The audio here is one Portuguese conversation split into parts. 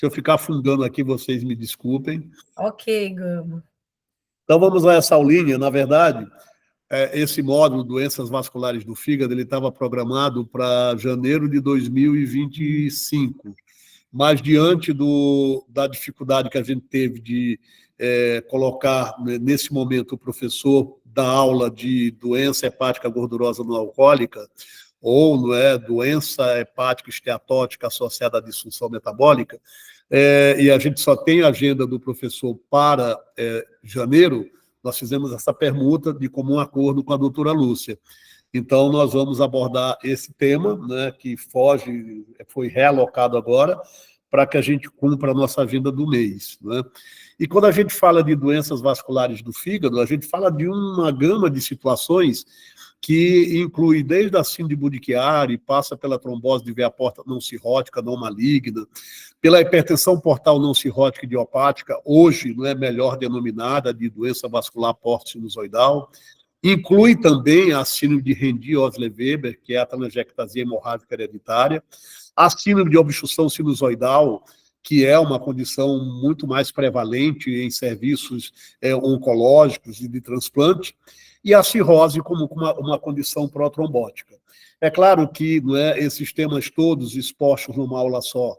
Se eu ficar afundando aqui, vocês me desculpem. Ok, Gama. Então, vamos a essa aulinha. Na verdade, esse módulo, doenças vasculares do fígado, ele estava programado para janeiro de 2025. Mas, diante da dificuldade que a gente teve de colocar, né, nesse momento, o professor da aula de doença hepática gordurosa não alcoólica, ou não é, doença hepática esteatótica associada à disfunção metabólica, e a gente só tem a agenda do professor para janeiro, nós fizemos essa permuta de comum acordo com a doutora Lúcia. Então, nós vamos abordar esse tema, né, que foi realocado agora, para que a gente cumpra a nossa agenda do mês, né? E quando a gente fala de doenças vasculares do fígado, a gente fala de uma gama de situações que inclui desde a síndrome de Budd-Chiari, passa pela trombose de veia porta não cirrótica, não maligna, pela hipertensão portal não cirrótica idiopática, hoje não é melhor denominada de doença vascular porto-sinusoidal, inclui também a síndrome de Rendi-Osler-Weber, que é a telangiectasia hemorrágica hereditária, a síndrome de obstrução sinusoidal, que é uma condição muito mais prevalente em serviços oncológicos e de transplante, e a cirrose como uma condição protrombótica. É claro que esses temas todos expostos numa aula só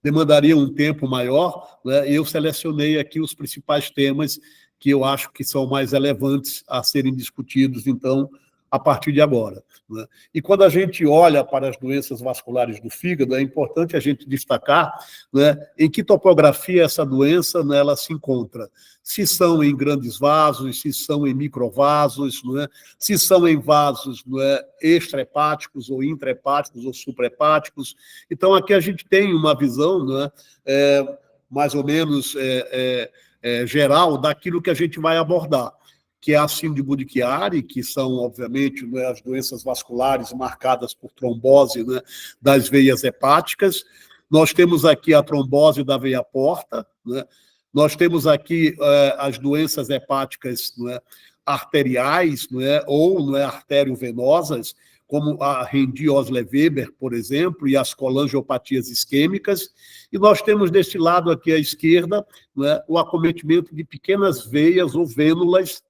demandariam um tempo maior, né? Eu selecionei aqui os principais temas que eu acho que são mais relevantes a serem discutidos, então, a partir de agora, né? E quando a gente olha para as doenças vasculares do fígado, é importante a gente destacar, né, em que topografia essa doença, né, ela se encontra. Se são em grandes vasos, se são em microvasos, né, se são em vasos, né, extrahepáticos ou intrahepáticos ou suprahepáticos. Então, aqui a gente tem uma visão, né, mais ou menos geral daquilo que a gente vai abordar, que é a síndrome de Budd-Chiari, que são, obviamente, né, as doenças vasculares marcadas por trombose, né, das veias hepáticas. Nós temos aqui a trombose da veia porta, né? Nós temos aqui as doenças hepáticas, né, arteriais, né, ou, né, arteriovenosas, como a Rendi-Osler-Weber, por exemplo, e as colangiopatias isquêmicas. E nós temos deste lado aqui à esquerda, né, o acometimento de pequenas veias ou vênulas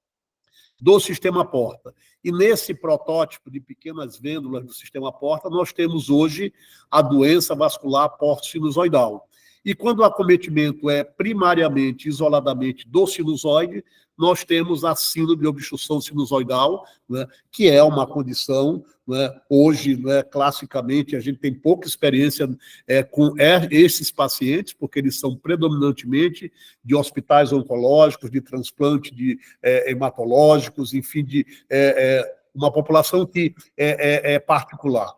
do sistema porta. E nesse protótipo de pequenas vênulas do sistema porta, nós temos hoje a doença vascular porto-sinusoidal. E quando o acometimento é primariamente, isoladamente do sinusoide, nós temos a síndrome de obstrução sinusoidal, né, que é uma condição, né, hoje, né, classicamente, a gente tem pouca experiência com esses pacientes, porque eles são predominantemente de hospitais oncológicos, de transplante de hematológicos, enfim, de uma população que é particular.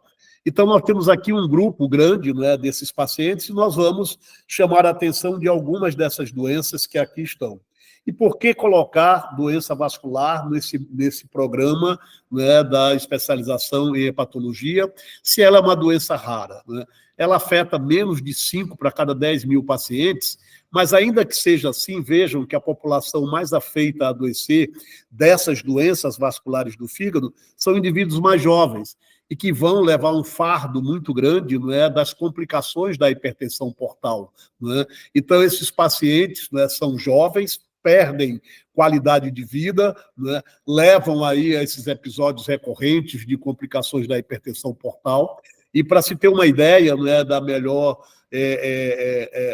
Então, nós temos aqui um grupo grande, né, desses pacientes, e nós vamos chamar a atenção de algumas dessas doenças que aqui estão. E por que colocar doença vascular nesse programa, né, da especialização em hepatologia, se ela é uma doença rara, né? Ela afeta menos de 5 para cada 10 mil pacientes, mas ainda que seja assim, vejam que a população mais afeita a adoecer dessas doenças vasculares do fígado são indivíduos mais jovens, e que vão levar um fardo muito grande, não é, das complicações da hipertensão portal, não é? Então, esses pacientes, não é, são jovens, perdem qualidade de vida, né, levam aí a esses episódios recorrentes de complicações da hipertensão portal. E para se ter uma ideia, né, da melhor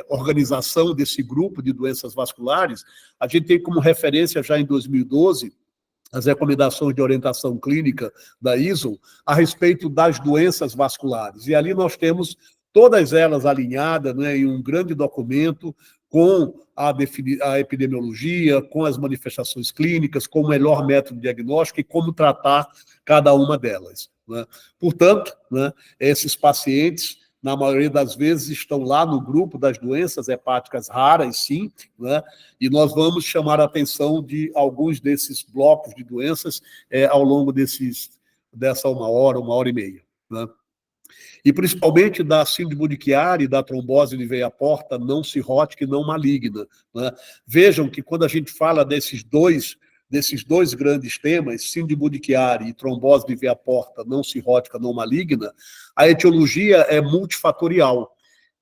organização desse grupo de doenças vasculares, a gente tem como referência já em 2012 as recomendações de orientação clínica da ISO a respeito das doenças vasculares. E ali nós temos todas elas alinhadas, né, em um grande documento com a epidemiologia, com as manifestações clínicas, com o melhor método diagnóstico e como tratar cada uma delas, né? Portanto, né, esses pacientes, na maioria das vezes, estão lá no grupo das doenças hepáticas raras, sim, né? E nós vamos chamar a atenção de alguns desses blocos de doenças ao longo dessa uma hora e meia, né? E principalmente da síndrome de Budd-Chiari, da trombose de veia porta não cirrótica e não maligna, né? Vejam que quando a gente fala desses dois grandes temas, síndrome de Budd-Chiari e trombose de veia porta não cirrótica não maligna, a etiologia é multifatorial.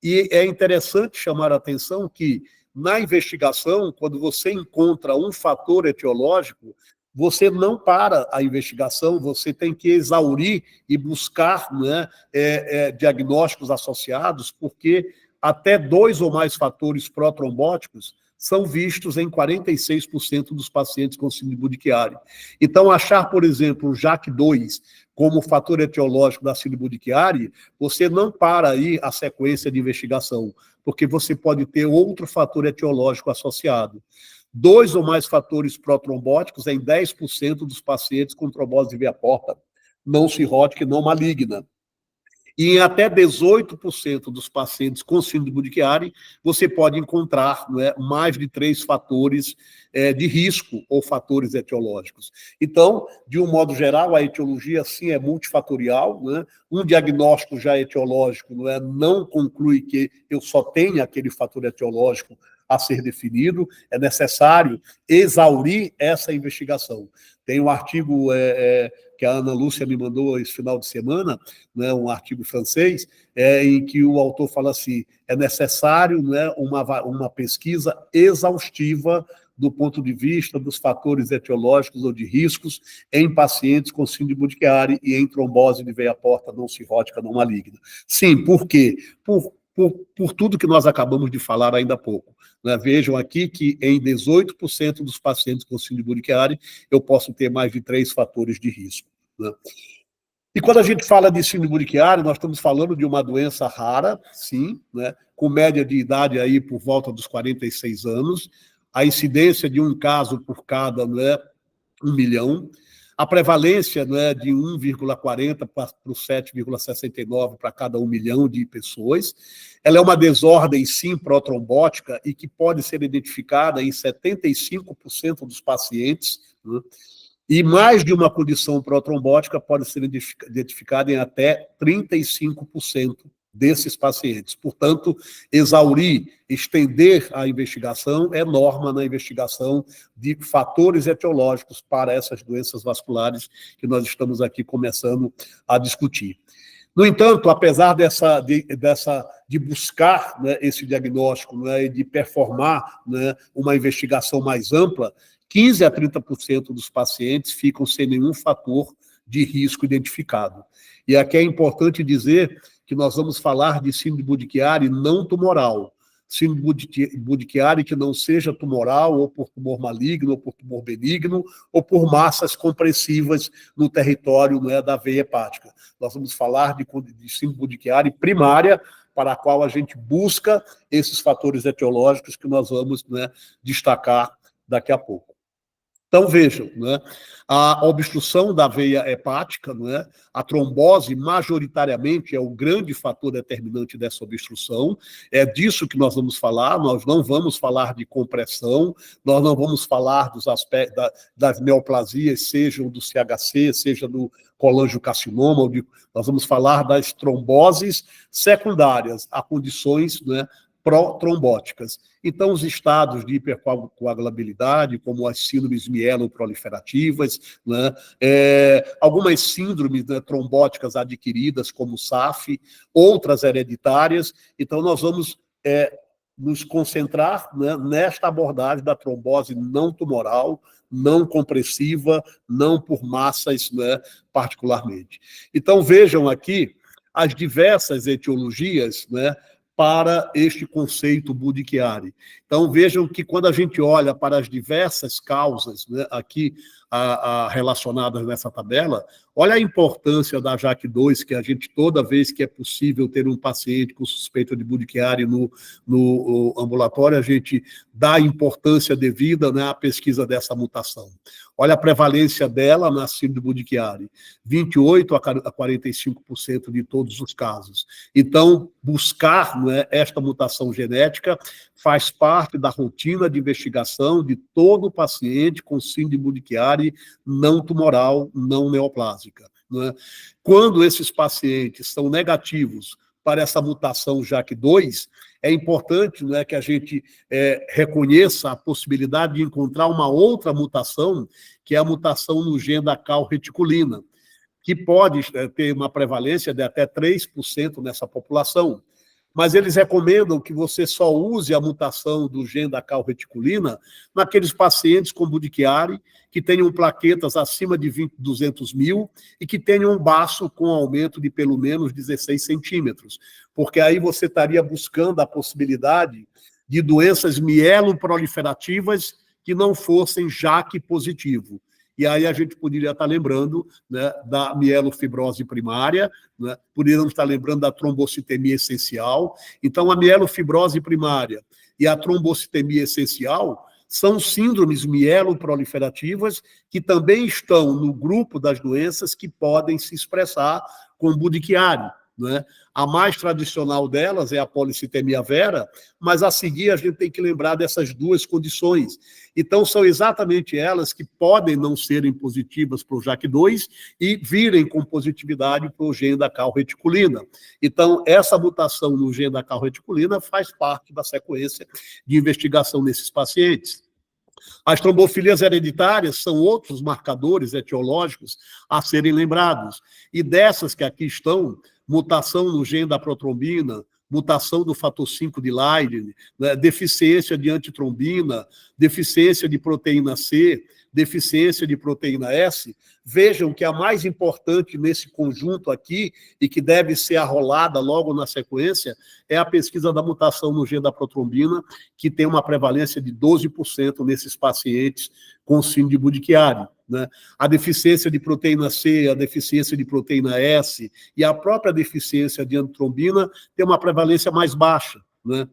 E é interessante chamar a atenção que, na investigação, quando você encontra um fator etiológico, você não para a investigação, você tem que exaurir e buscar, né, diagnósticos associados, porque até 2 ou mais fatores protrombóticos são vistos em 46% dos pacientes com síndrome Budd-Chiari. Então, achar, por exemplo, o JAK2 como fator etiológico da síndrome Budd-Chiari, você não para aí a sequência de investigação, porque você pode ter outro fator etiológico associado. 2 ou mais fatores protrombóticos em 10% dos pacientes com trombose de veia porta não cirrótica e não maligna. E em até 18% dos pacientes com síndrome Budd-Chiari, você pode encontrar, né, mais de 3 fatores de risco ou fatores etiológicos. Então, de um modo geral, a etiologia, sim, é multifatorial, né? Um diagnóstico já etiológico, não conclui que eu só tenha aquele fator etiológico a ser definido, é necessário exaurir essa investigação. Tem um artigo que a Ana Lúcia me mandou esse final de semana, né, um artigo francês, em que o autor fala assim, é necessário, né, uma pesquisa exaustiva do ponto de vista dos fatores etiológicos ou de riscos em pacientes com síndrome Budd-Chiari e em trombose de veia porta não cirrótica não maligna. Sim, por quê? Por tudo que nós acabamos de falar ainda há pouco. Né? Vejam aqui que em 18% dos pacientes com síndrome Budd-Chiari eu posso ter mais de 3 fatores de risco. Né? E quando a gente fala de síndrome Budd-Chiari, nós estamos falando de uma doença rara, sim, né? Com média de idade aí por volta dos 46 anos, a incidência de um caso por cada, né, 1 milhão, a prevalência, né, de 1,40 para o 7,69 para cada 1 milhão de pessoas. Ela é uma desordem, sim, protrombótica e que pode ser identificada em 75% dos pacientes, né? E mais de uma condição protrombótica pode ser identificada em até 35% desses pacientes. Portanto, exaurir, estender a investigação é norma na investigação de fatores etiológicos para essas doenças vasculares que nós estamos aqui começando a discutir. No entanto, apesar de buscar, né, esse diagnóstico, né, e de performar, né, uma investigação mais ampla, 15% a 30% dos pacientes ficam sem nenhum fator de risco identificado. E aqui é importante dizer que nós vamos falar de síndrome Budd-Chiari não tumoral. Síndrome Budd-Chiari que não seja tumoral, ou por tumor maligno, ou por tumor benigno, ou por massas compressivas no território, né, da veia hepática. Nós vamos falar de síndrome Budd-Chiari primária, para a qual a gente busca esses fatores etiológicos que nós vamos, né, destacar daqui a pouco. Então, vejam, né, a obstrução da veia hepática, né, a trombose, majoritariamente, é o grande fator determinante dessa obstrução. É disso que nós vamos falar. Nós não vamos falar de compressão, nós não vamos falar dos aspectos das neoplasias, sejam do CHC, seja do colangiocarcinoma, nós vamos falar das tromboses secundárias a condições, né, protrombóticas. Então, os estados de hipercoagulabilidade, como as síndromes mieloproliferativas, né, algumas síndromes, né, trombóticas adquiridas, como SAF, outras hereditárias. Então, nós vamos nos concentrar, né, nesta abordagem da trombose não tumoral, não compressiva, não por massas, né, particularmente. Então, vejam aqui as diversas etiologias, né, para este conceito Budd-Chiari. Então, vejam que quando a gente olha para as diversas causas, né, aqui relacionadas nessa tabela, olha a importância da JAK2, que a gente, toda vez que é possível ter um paciente com suspeita de Budd-Chiari no ambulatório, a gente dá a importância devida, né, à pesquisa dessa mutação. Olha a prevalência dela na síndrome Budd-Chiari, 28% a 45% de todos os casos. Então, buscar, né, esta mutação genética faz parte da rotina de investigação de todo paciente com síndrome Budd-Chiari não tumoral, não neoplásica. Né? Quando esses pacientes são negativos para essa mutação JAK2, é importante, né, que a gente reconheça a possibilidade de encontrar uma outra mutação, que é a mutação no gene da calreticulina, que pode ter uma prevalência de até 3% nessa população. mas eles recomendam que você só use a mutação do gene da calreticulina naqueles pacientes com Budd-Chiari que tenham plaquetas acima de 200 mil e que tenham um baço com aumento de pelo menos 16 centímetros, porque aí você estaria buscando a possibilidade de doenças mieloproliferativas que não fossem JAK positivo. E aí a gente poderia estar lembrando, né, da mielofibrose primária, né, poderíamos estar lembrando da trombocitemia essencial. Então, a mielofibrose primária e a trombocitemia essencial são síndromes mieloproliferativas que também estão no grupo das doenças que podem se expressar com Budd-Chiari. Né? A mais tradicional delas é a policitemia vera, mas a seguir a gente tem que lembrar dessas duas condições. Então, são exatamente elas que podem não serem positivas para o JAK2 e virem com positividade para o gene da calreticulina. Então, essa mutação no gene da calreticulina faz parte da sequência de investigação nesses pacientes. As trombofilias hereditárias são outros marcadores etiológicos a serem lembrados. E dessas que aqui estão, mutação no gene da protrombina, mutação do fator 5 de Leiden, né, deficiência de antitrombina, deficiência de proteína C, deficiência de proteína S, vejam que a mais importante nesse conjunto aqui, e que deve ser arrolada logo na sequência, é a pesquisa da mutação no gene da protrombina, que tem uma prevalência de 12% nesses pacientes com síndrome de Budd-Chiari. Né? A deficiência de proteína C, a deficiência de proteína S e a própria deficiência de antitrombina tem uma prevalência mais baixa. Né?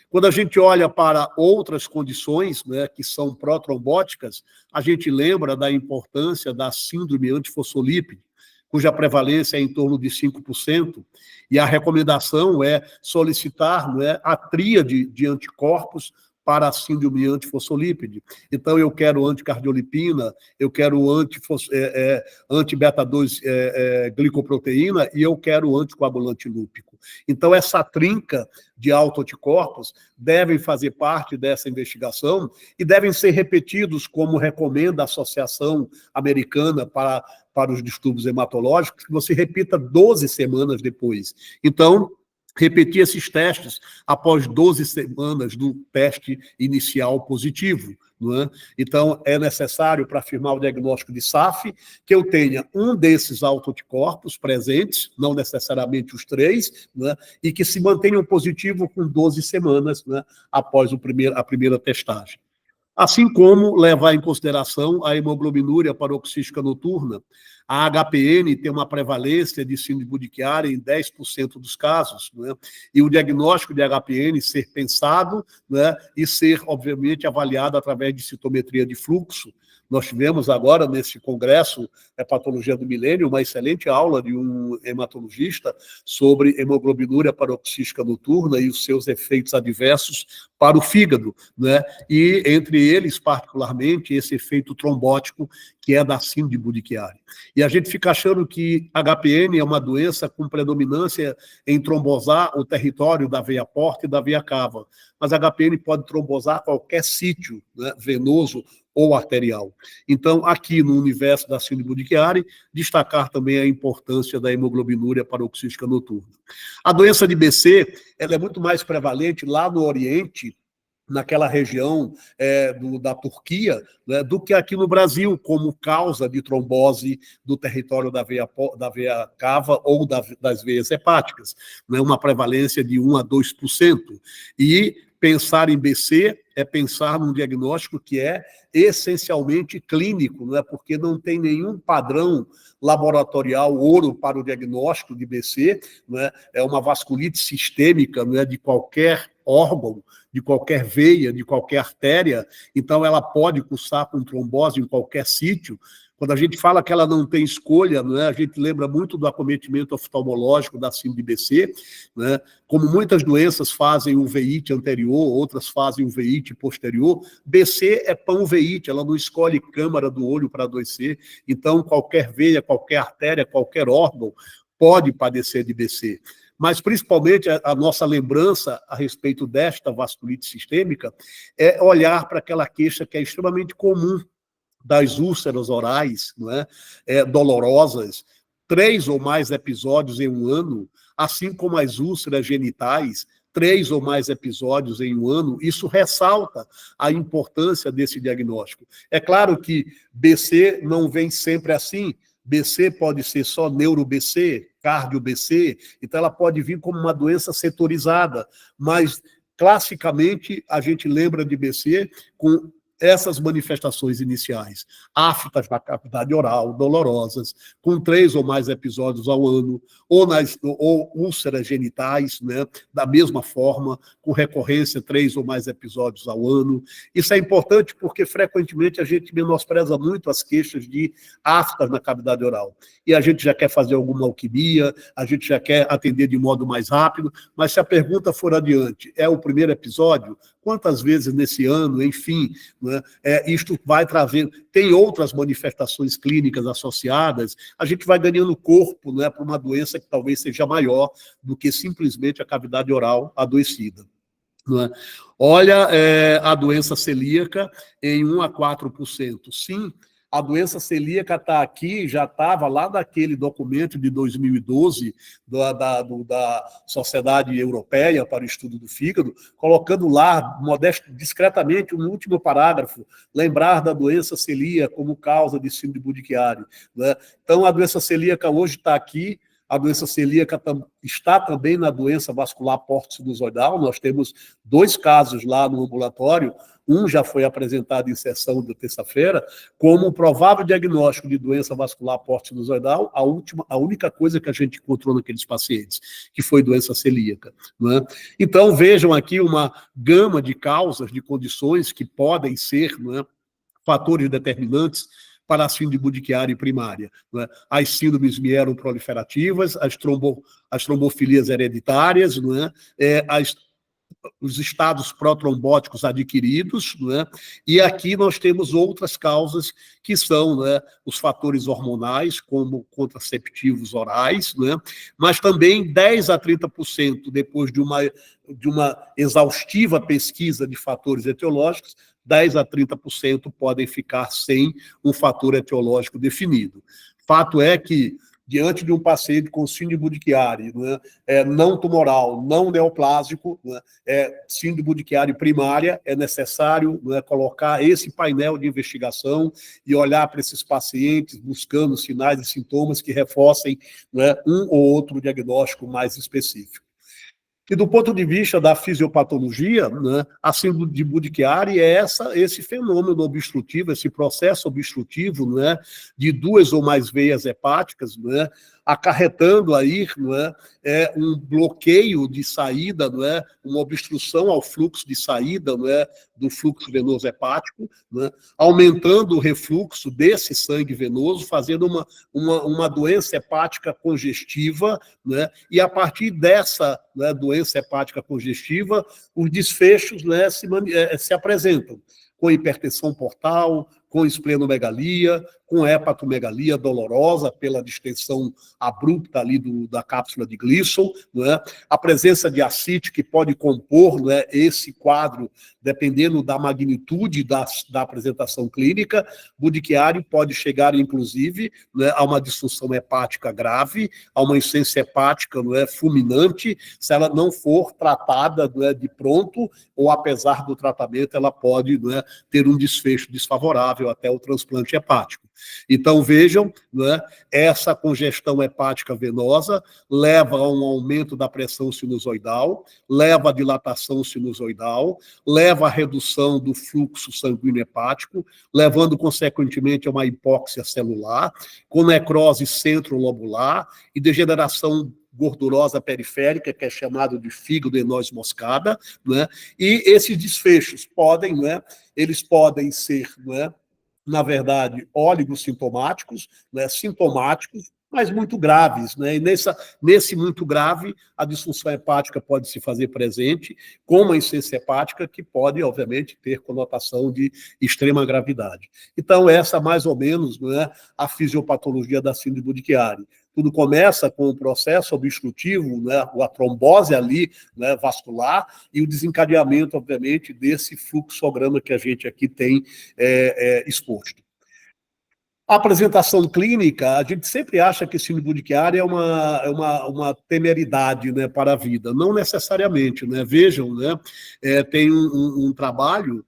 Quando a gente olha para outras condições, né, que são protrombóticas, a gente lembra da importância da síndrome antifosfolípide, cuja prevalência é em torno de 5%, e a recomendação é solicitar, né, a tríade de anticorpos para a síndrome antifosfolípide. Então, eu quero anticardiolipina, eu quero anti-beta-2 glicoproteína e eu quero anticoagulante lúpico. Então, essa trinca de autoanticorpos devem fazer parte dessa investigação e devem ser repetidos, como recomenda a Associação Americana para os Distúrbios Hematológicos, que você repita 12 semanas depois. Então, repetir esses testes após 12 semanas do teste inicial positivo. Não é? Então, é necessário, para afirmar o diagnóstico de SAF, que eu tenha um desses autoanticorpos presentes, não necessariamente os 3, não é? E que se mantenham positivo com 12 semanas, não é? Após a primeira testagem. Assim como levar em consideração a hemoglobinúria paroxística noturna. A HPN tem uma prevalência de síndrome de Budd-Chiari em 10% dos casos, né? E o diagnóstico de HPN ser pensado, né, e ser, obviamente, avaliado através de citometria de fluxo. Nós tivemos agora, nesse congresso, Patologia do Milênio, uma excelente aula de um hematologista sobre hemoglobinúria paroxística noturna e os seus efeitos adversos para o fígado, né? E, entre eles, particularmente, esse efeito trombótico, que é da síndrome de Budd-Chiari. E a gente fica achando que HPN é uma doença com predominância em trombosar o território da veia porta e da veia cava. Mas HPN pode trombosar qualquer sítio, né, venoso ou arterial. Então, aqui no universo da síndrome de Budd-Chiari, destacar também a importância da hemoglobinúria paroxística noturna. A doença de BC, ela é muito mais prevalente lá no Oriente, naquela região da Turquia, né, do que aqui no Brasil, como causa de trombose do território da veia cava ou das veias hepáticas, né, uma prevalência de 1 a 2%. E pensar em BC é pensar num diagnóstico que é essencialmente clínico, não é? Porque não tem nenhum padrão laboratorial ouro para o diagnóstico de BC, não é? É uma vasculite sistêmica, não é, de qualquer órgão, de qualquer veia, de qualquer artéria, então ela pode cursar com trombose em qualquer sítio. Quando a gente fala que ela não tem escolha, não é? A gente lembra muito do acometimento oftalmológico da síndrome de BC, né? Como muitas doenças fazem uveíte anterior, outras fazem uveíte posterior, BC é panveíte, ela não escolhe câmara do olho para adoecer, então qualquer veia, qualquer artéria, qualquer órgão pode padecer de BC. Mas, principalmente, a nossa lembrança a respeito desta vasculite sistêmica é olhar para aquela queixa que é extremamente comum das úlceras orais, não é? Dolorosas, 3 ou mais episódios em um ano, assim como as úlceras genitais, 3 ou mais episódios em um ano, isso ressalta a importância desse diagnóstico. É claro que BC não vem sempre assim, BC pode ser só neuro-BC, cardio-BC, então ela pode vir como uma doença setorizada, mas classicamente a gente lembra de BC com essas manifestações iniciais, aftas na cavidade oral, dolorosas, com 3 ou mais episódios ao ano, ou úlceras genitais, né, da mesma forma, com recorrência 3 ou mais episódios ao ano. Isso é importante porque, frequentemente, a gente menospreza muito as queixas de aftas na cavidade oral. E a gente já quer fazer alguma alquimia, a gente já quer atender de modo mais rápido, mas se a pergunta for adiante, é o primeiro episódio? Quantas vezes nesse ano, enfim, né, isto vai trazer, tem outras manifestações clínicas associadas, a gente vai ganhando corpo, né, para uma doença que talvez seja maior do que simplesmente a cavidade oral adoecida. Não é? Olha, a doença celíaca em 1 a 4%. Sim, a doença celíaca está aqui, já estava lá daquele documento de 2012 da Sociedade Europeia para o Estudo do Fígado, colocando lá, discretamente, no último parágrafo, lembrar da doença celíaca como causa de síndrome de Budd-Chiari. Né? Então, a doença celíaca hoje está aqui. A doença celíaca está também na doença vascular porto-sinusoidal. Nós temos 2 casos lá no ambulatório. Um já foi apresentado em sessão de terça-feira como um provável diagnóstico de doença vascular porto-sinusoidal, a única coisa que a gente encontrou naqueles pacientes, que foi doença celíaca. Né? Então, vejam aqui uma gama de causas, de condições que podem ser, né, fatores determinantes para a síndrome de Budd-Chiari primária. Né? As síndromes mieloproliferativas, as trombofilias hereditárias, né? Os estados protrombóticos adquiridos, né? E aqui nós temos outras causas que são, né, os fatores hormonais, como contraceptivos orais, né? Mas também 10 a 30%, depois de uma exaustiva pesquisa de fatores etiológicos, 10 a 30% podem ficar sem um fator etiológico definido. Fato é que, diante de um paciente com síndrome de Budd-Chiari, né, não tumoral, não neoplásico, né, síndrome de Budd-Chiari primária, é necessário, né, colocar esse painel de investigação e olhar para esses pacientes buscando sinais e sintomas que reforcem, né, um ou outro diagnóstico mais específico. E do ponto de vista da fisiopatologia, né, a síndrome de Budd-Chiari é esse fenômeno obstrutivo, esse processo obstrutivo, né, de 2 ou mais veias hepáticas, né, acarretando aí, né, um bloqueio de saída, né, uma obstrução ao fluxo de saída, né, do fluxo venoso hepático, né, aumentando o refluxo desse sangue venoso, fazendo uma doença hepática congestiva, né, e a partir dessa, né, doença hepática congestiva, os desfechos, né, se apresentam com hipertensão portal, com esplenomegalia, com hepatomegalia dolorosa pela distensão abrupta ali da cápsula de Gleason, né? A presença de ascite que pode compor, né, esse quadro, dependendo da magnitude da apresentação clínica. Budd-Chiari pode chegar, inclusive, né, a uma disfunção hepática grave, a uma insuficiência hepática, né, fulminante, se ela não for tratada, né, de pronto, ou apesar do tratamento, ela pode, né, ter um desfecho desfavorável até o transplante hepático. Então, vejam, né, essa congestão hepática venosa leva a um aumento da pressão sinusoidal, leva à dilatação sinusoidal, leva à redução do fluxo sanguíneo hepático, levando, consequentemente, a uma hipóxia celular, com necrose centrolobular e degeneração gordurosa periférica, que é chamado de fígado enóise moscada, né? E esses desfechos podem, né, eles podem ser, né, na verdade, oligosintomáticos, né, sintomáticos, mas muito graves, né? E nesse muito grave, a disfunção hepática pode se fazer presente, com uma insuficiência hepática que pode, obviamente, ter conotação de extrema gravidade. Então, essa, mais ou menos, né, a fisiopatologia da síndrome de Budd-Chiari. Tudo começa com o processo obstrutivo, né, a trombose ali, né, vascular, e o desencadeamento, obviamente, desse fluxograma que a gente aqui tem exposto. A apresentação clínica, a gente sempre acha que síndrome urticária é uma temeridade, né, para a vida. Não necessariamente, né? Vejam, né, tem um trabalho,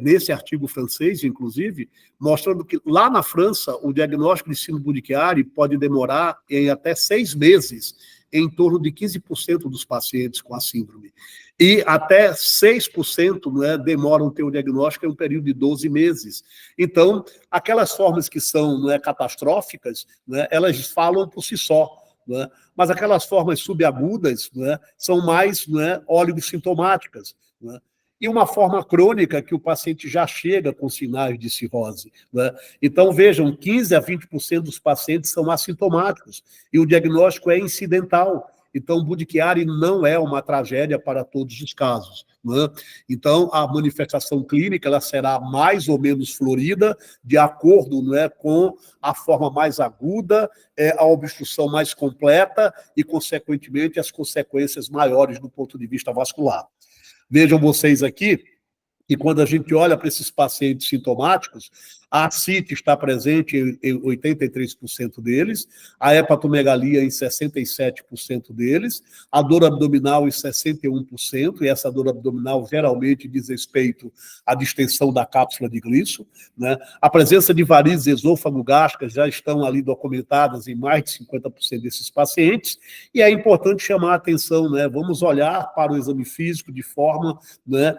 nesse artigo francês, inclusive, mostrando que lá na França o diagnóstico de síndrome urticária pode demorar em até 6 meses, em torno de 15% dos pacientes com a síndrome. E até 6%, né, demoram ter o diagnóstico em um período de 12 meses. Então, aquelas formas que são, né, catastróficas, né, elas falam por si só. Né? Mas aquelas formas subagudas, né, são mais, né, oligossintomáticas. Né? E uma forma crônica que o paciente já chega com sinais de cirrose. Né? Então, vejam, 15% a 20% dos pacientes são assintomáticos e o diagnóstico é incidental. Então, Budd-Chiari não é uma tragédia para todos os casos. Né? Então, a manifestação clínica ela será mais ou menos florida de acordo, né, com a forma mais aguda, a obstrução mais completa e, consequentemente, as consequências maiores do ponto de vista vascular. Vejam vocês aqui, e quando a gente olha para esses pacientes sintomáticos, a ascite está presente em 83% deles, a hepatomegalia em 67% deles, a dor abdominal em 61%, e essa dor abdominal geralmente diz respeito à distensão da cápsula de Gleason. Né? A presença de varizes esôfago-gástricas já estão ali documentadas em mais de 50% desses pacientes, e é importante chamar a atenção, né? Vamos olhar para o exame físico de forma, né,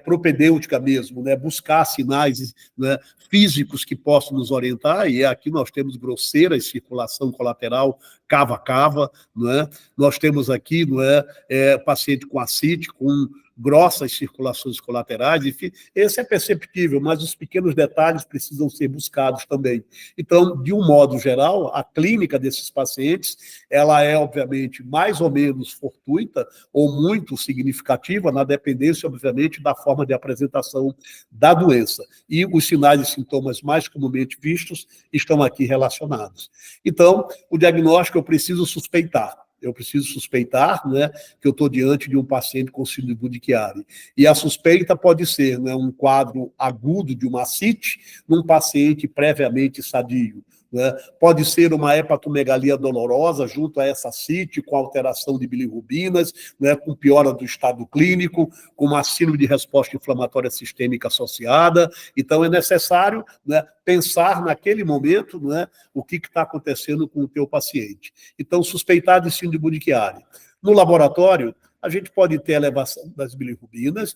propedêutica mesmo, né? Buscar sinais, né, físicos que possam nos orientar, e aqui nós temos grosseira e circulação colateral cava-cava, não é? Nós temos aqui, não é, paciente com ascite, com grossas circulações colaterais, enfim, esse é perceptível, mas os pequenos detalhes precisam ser buscados também. Então, de um modo geral, a clínica desses pacientes, ela é, obviamente, mais ou menos fortuita ou muito significativa, na dependência, obviamente, da forma de apresentação da doença. E os sinais e sintomas mais comumente vistos estão aqui relacionados. Então, o diagnóstico eu preciso suspeitar. Eu preciso suspeitar, né, que eu estou diante de um paciente com síndrome de Budd-Chiari. E a suspeita pode ser, né, um quadro agudo de uma ascite num paciente previamente sadio. Né? Pode ser uma hepatomegalia dolorosa junto a essa ascite, com alteração de bilirrubinas, né, com piora do estado clínico, com uma síndrome de resposta inflamatória sistêmica associada. Então, é necessário, né, pensar naquele momento, né, o que está acontecendo com o teu paciente. Então, suspeitar de síndrome de Budd-Chiari. No laboratório, a gente pode ter elevação das bilirrubinas,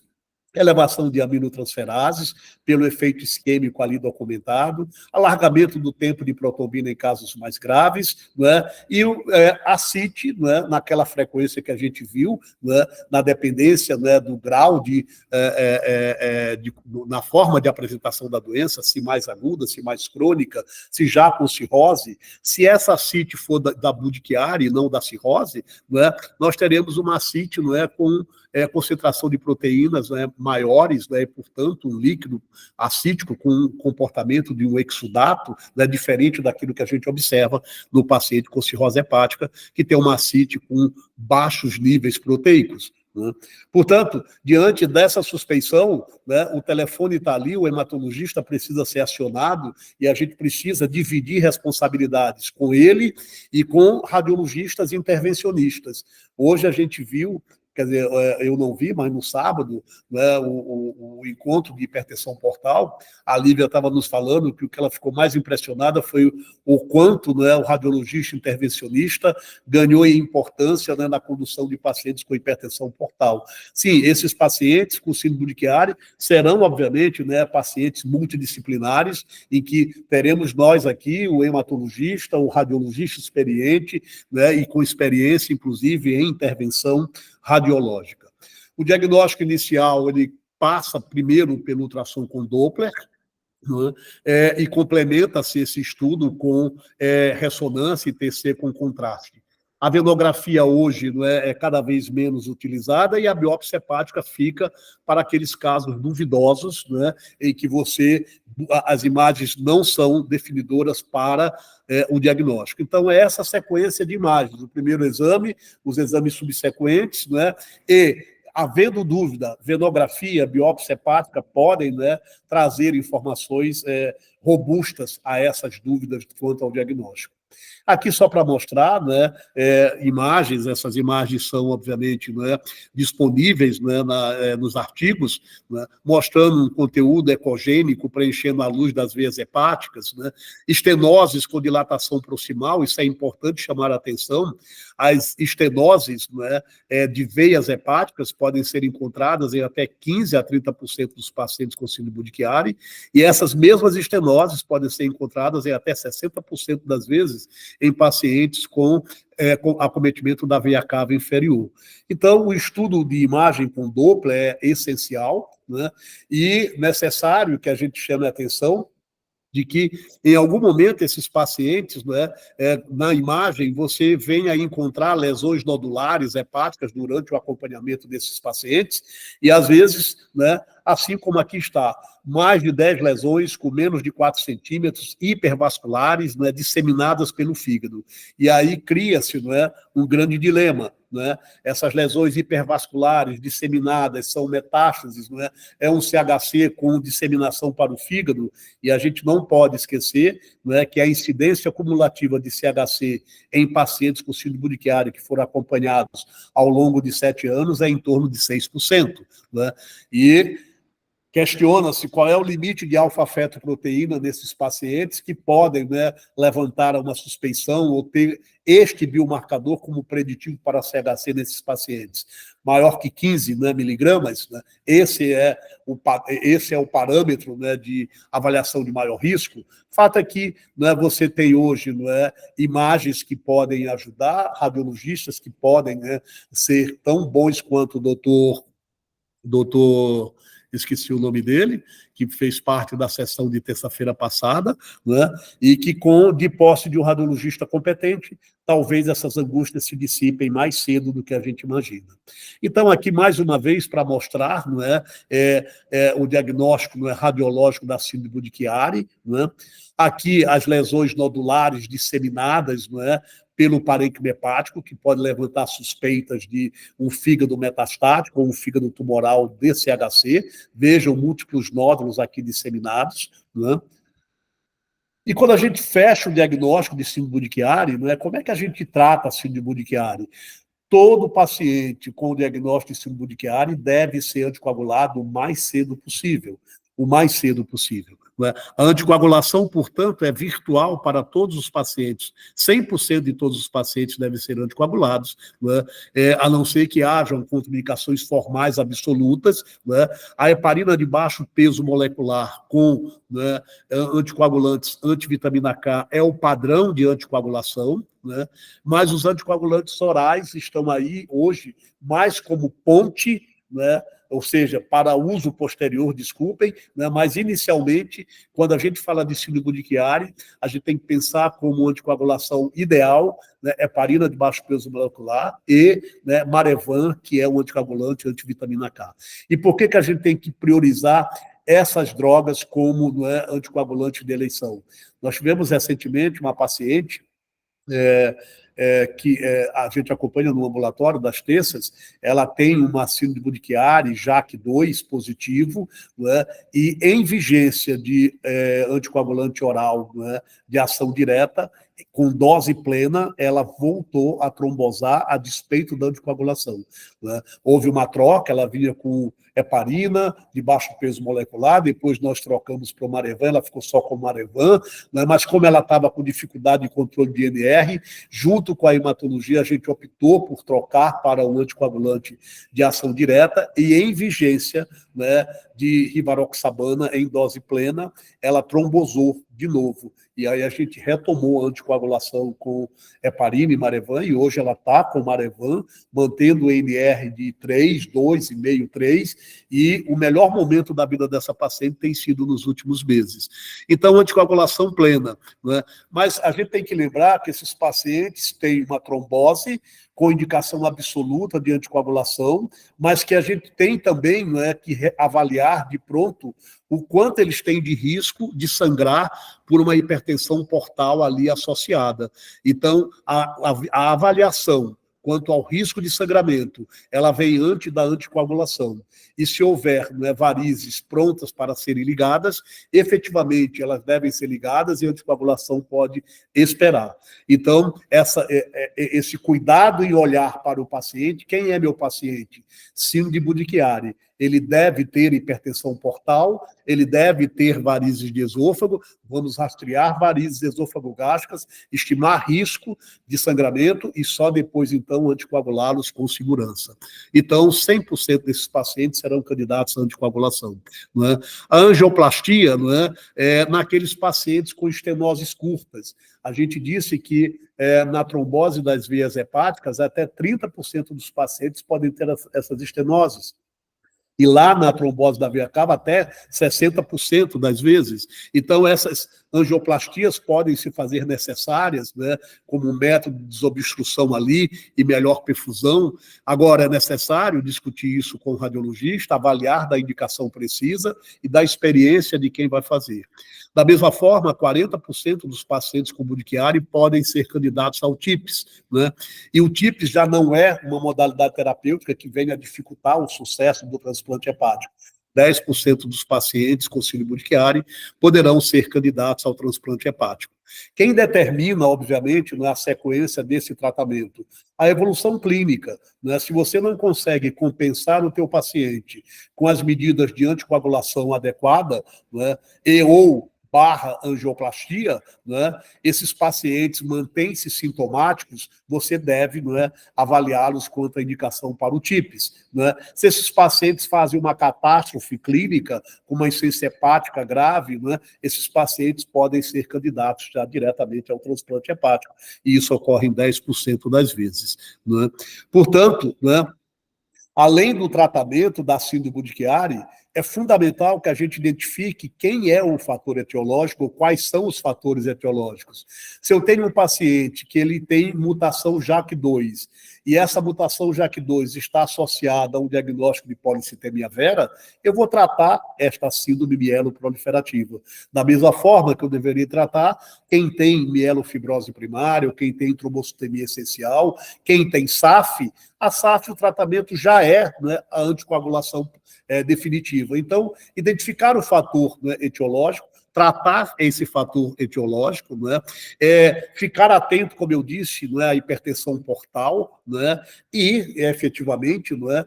elevação de aminotransferases, pelo efeito isquêmico ali documentado, alargamento do tempo de protrombina em casos mais graves, né? E a CIT, né, naquela frequência que a gente viu, né, na dependência, né, do grau na forma de apresentação da doença, se mais aguda, se mais crônica, se já com cirrose, se essa CIT for da Budd-Chiari e não da cirrose, né, nós teremos uma CIT, né, com concentração de proteínas, né, maiores, né, e, portanto, um líquido acítico com um comportamento de um exudato, né, diferente daquilo que a gente observa no paciente com cirrose hepática, que tem uma ascite com baixos níveis proteicos. Né? Portanto, diante dessa suspeição, né, o telefone está ali, o hematologista precisa ser acionado e a gente precisa dividir responsabilidades com ele e com radiologistas intervencionistas. Hoje a gente viu, quer dizer, eu não vi, mas no sábado, né, o encontro de hipertensão portal, a Lívia estava nos falando que o que ela ficou mais impressionada foi o quanto, né, o radiologista intervencionista ganhou em importância, né, na condução de pacientes com hipertensão portal. Sim, esses pacientes com síndrome Budd-Chiari serão, obviamente, né, pacientes multidisciplinares, em que teremos nós aqui, o hematologista, o radiologista experiente, né, e com experiência, inclusive, em intervenção radiológica. O diagnóstico inicial, ele passa primeiro pelo ultrassom com Doppler, né, e complementa-se esse estudo com ressonância e TC com contraste. A venografia hoje, né, é cada vez menos utilizada e a biópsia hepática fica para aqueles casos duvidosos, né, em que as imagens não são definidoras para o diagnóstico. Então, é essa sequência de imagens, o primeiro exame, os exames subsequentes, né, e havendo dúvida, venografia, biópsia hepática podem, né, trazer informações robustas a essas dúvidas quanto ao diagnóstico. Aqui só para mostrar, né, imagens, essas imagens são, obviamente, né, disponíveis, né, nos artigos, né, mostrando um conteúdo ecogênico preenchendo a luz das veias hepáticas, né, estenoses com dilatação proximal, isso é importante chamar a atenção. As estenoses, né, de veias hepáticas podem ser encontradas em até 15% a 30% dos pacientes com síndrome de Chiari, e essas mesmas estenoses podem ser encontradas em até 60% das vezes em pacientes com acometimento da veia cava inferior. Então, o estudo de imagem com Doppler é essencial, né, e necessário que a gente chame a atenção de que, em algum momento, esses pacientes, né, na imagem, você venha a encontrar lesões nodulares hepáticas durante o acompanhamento desses pacientes, e, às vezes, né, assim como aqui está, mais de 10 lesões com menos de 4 centímetros, hipervasculares, né, disseminadas pelo fígado. E aí cria-se, né, um grande dilema. Né? Essas lesões hipervasculares disseminadas são metástases, né? É um CHC com disseminação para o fígado, e a gente não pode esquecer, né, que a incidência cumulativa de CHC em pacientes com síndrome de Chiari que foram acompanhados ao longo de 7 anos é em torno de 6%. Né? E questiona-se qual é o limite de alfa-fetoproteína nesses pacientes que podem, né, levantar uma suspeição ou ter este biomarcador como preditivo para CHC nesses pacientes. Maior que 15, né, miligramas, né, esse é o parâmetro, né, de avaliação de maior risco. Fato é que, né, você tem hoje, né, imagens que podem ajudar, radiologistas que podem, né, ser tão bons quanto o doutor esqueci o nome dele, que fez parte da sessão de terça-feira passada, né, e que, de posse de um radiologista competente, talvez essas angústias se dissipem mais cedo do que a gente imagina. Então, aqui, mais uma vez, para mostrar, não é, o diagnóstico, não é, radiológico da síndrome de Chiari, não é? Aqui, as lesões nodulares disseminadas, não é, pelo parênquima hepático, que pode levantar suspeitas de um fígado metastático ou um fígado tumoral DCHC. Vejam múltiplos nódulos aqui disseminados. Né? E quando a gente fecha o diagnóstico de síndrome de Chiari, não é, como é que a gente trata a síndrome de Chiari? Todo paciente com o diagnóstico de síndrome de Chiari deve ser anticoagulado o mais cedo possível. O mais cedo possível. A anticoagulação, portanto, é virtual para todos os pacientes. 100% de todos os pacientes devem ser anticoagulados, a não ser que hajam contraindicações formais absolutas. A heparina de baixo peso molecular com anticoagulantes, antivitamina K, é o padrão de anticoagulação, mas os anticoagulantes orais estão aí hoje mais como ponte, ou seja, para uso posterior, desculpem, mas inicialmente, quando a gente fala de síndrome de Chiari, a gente tem que pensar como anticoagulação ideal, heparina de baixo peso molecular e Marevan, que é um anticoagulante antivitamina K. E por que a gente tem que priorizar essas drogas como anticoagulante de eleição? Nós tivemos recentemente uma paciente que a gente acompanha no ambulatório das terças. Ela tem uma síndrome de Chiari, JAK2 positivo, e em vigência de anticoagulante oral, de ação direta, com dose plena, ela voltou a trombosar a despeito da anticoagulação. Houve uma troca, ela vinha com heparina, de baixo peso molecular, depois nós trocamos para o Marevan, ela ficou só com o Marevan, mas como ela estava com dificuldade de controle de INR, junto com a hematologia, a gente optou por trocar para um anticoagulante de ação direta, e em vigência de rivaroxabana em dose plena, ela trombosou de novo. E aí a gente retomou a anticoagulação com heparina e Marevan, e hoje ela está com Marevan, mantendo o NR de 3, 2,5, 3, e o melhor momento da vida dessa paciente tem sido nos últimos meses. Então, anticoagulação plena. Mas a gente tem que lembrar que esses pacientes têm uma trombose com indicação absoluta de anticoagulação, mas que a gente tem também que avaliar de pronto o quanto eles têm de risco de sangrar por uma hipertensão portal ali associada. Então, a avaliação quanto ao risco de sangramento, ela vem antes da anticoagulação. E se houver, né, varizes prontas para serem ligadas, efetivamente elas devem ser ligadas e a anticoagulação pode esperar. Então, esse cuidado em olhar para o paciente, quem é meu paciente? Síndrome de Budd-Chiari. Ele deve ter hipertensão portal, ele deve ter varizes de esôfago, vamos rastrear varizes esôfago-gástricas, estimar risco de sangramento e só depois, então, anticoagulá-los com segurança. Então, 100% desses pacientes serão candidatos à anticoagulação. Não é? A angioplastia, não é naqueles pacientes com estenoses curtas. A gente disse que na trombose das veias hepáticas, até 30% dos pacientes podem ter essas estenoses. E lá na trombose da veia cava, até 60% das vezes. Então, essas angioplastias podem se fazer necessárias, né, como um método de desobstrução ali e melhor perfusão. Agora, é necessário discutir isso com o radiologista, avaliar da indicação precisa e da experiência de quem vai fazer. Da mesma forma, 40% dos pacientes com Budd-Chiari podem ser candidatos ao TIPS, né? E o TIPS já não é uma modalidade terapêutica que venha a dificultar o sucesso do transplante hepático. 10% dos pacientes com síndrome Budd-Chiari poderão ser candidatos ao transplante hepático. Quem determina, obviamente, a sequência desse tratamento? A evolução clínica. Né? Se você não consegue compensar o teu paciente com as medidas de anticoagulação adequada, né, ou angioplastia, né, esses pacientes mantêm-se sintomáticos, você deve, né, avaliá-los quanto à indicação para o TIPS. Né? Se esses pacientes fazem uma catástrofe clínica, com uma insuficiência hepática grave, né, esses pacientes podem ser candidatos já diretamente ao transplante hepático, e isso ocorre em 10% das vezes. Né? Portanto, né, além do tratamento da síndrome Budd-Chiari, é fundamental que a gente identifique quem é o fator etiológico, ou quais são os fatores etiológicos. Se eu tenho um paciente que ele tem mutação JAK2, e essa mutação JAK2 está associada a um diagnóstico de policitemia vera, eu vou tratar esta síndrome mieloproliferativa. Da mesma forma que eu deveria tratar quem tem mielofibrose primária, ou quem tem trombocitemia essencial, quem tem SAF, a SAF, o tratamento já é, né, a anticoagulação definitiva. Então, identificar o fator, né, etiológico, tratar esse fator etiológico, né, ficar atento, como eu disse, né, à hipertensão portal, né, e, efetivamente, né,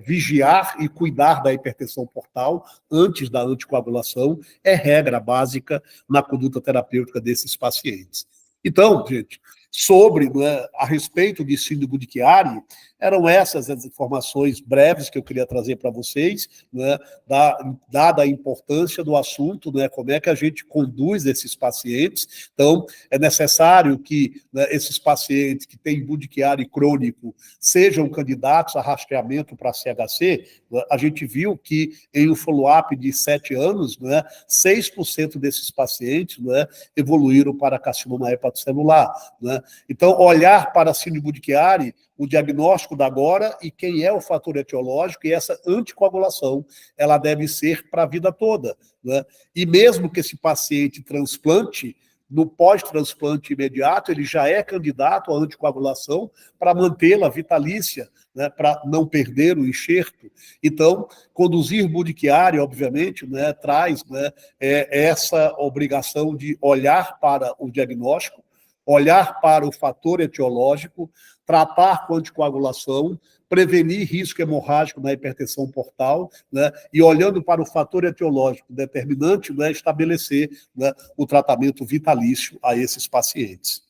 vigiar e cuidar da hipertensão portal antes da anticoagulação é regra básica na conduta terapêutica desses pacientes. Então, gente, né, a respeito de síndrome Budd-Chiari, eram essas as informações breves que eu queria trazer para vocês, né, dada a importância do assunto, né, como é que a gente conduz esses pacientes. Então, é necessário que, né, esses pacientes que têm Budd-Chiari crônico sejam candidatos a rastreamento para CHC. A gente viu que em um follow-up de 7 anos, né, 6% desses pacientes, né, evoluíram para carcinoma hepatocelular. Né? Então, olhar para a síndrome Budd-Chiari, o diagnóstico da agora e quem é o fator etiológico, e essa anticoagulação, ela deve ser para a vida toda. Né? E mesmo que esse paciente transplante, no pós-transplante imediato, ele já é candidato à anticoagulação para mantê-la vitalícia, né, para não perder o enxerto. Então, conduzir Budd-Chiari, obviamente, né, traz, né, essa obrigação de olhar para o diagnóstico, olhar para o fator etiológico, tratar com anticoagulação, prevenir risco hemorrágico na hipertensão portal, né, e olhando para o fator etiológico determinante, né, estabelecer, né, o tratamento vitalício a esses pacientes.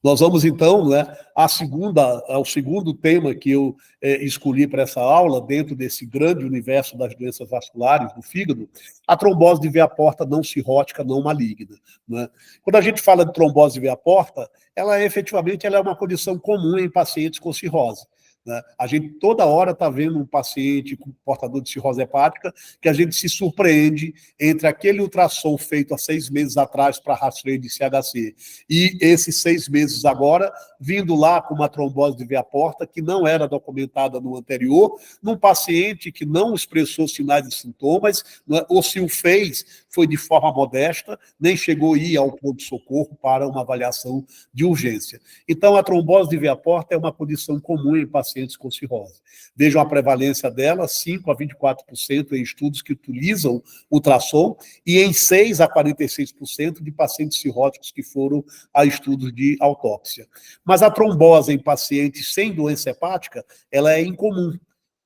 Nós vamos, então, né, ao segundo tema que eu escolhi para essa aula, dentro desse grande universo das doenças vasculares do fígado, a trombose de veia porta não cirrótica não maligna. Né? Quando a gente fala de trombose de veia porta, ela efetivamente ela é uma condição comum em pacientes com cirrose. né? A gente toda hora está vendo um paciente com portador de cirrose hepática que a gente se surpreende entre aquele ultrassom feito há 6 meses atrás para rastreio de CHC e esses 6 meses agora, vindo lá com uma trombose de veia porta que não era documentada no anterior, num paciente que não expressou sinais e sintomas, né, ou se o fez, foi de forma modesta, nem chegou a ir ao pronto-socorro para uma avaliação de urgência. Então, a trombose de veia porta é uma condição comum em pacientes com cirrose. Vejam a prevalência dela, 5 a 24% em estudos que utilizam ultrassom e em 6 a 46% de pacientes cirróticos que foram a estudos de autópsia. Mas a trombose em pacientes sem doença hepática, ela é incomum.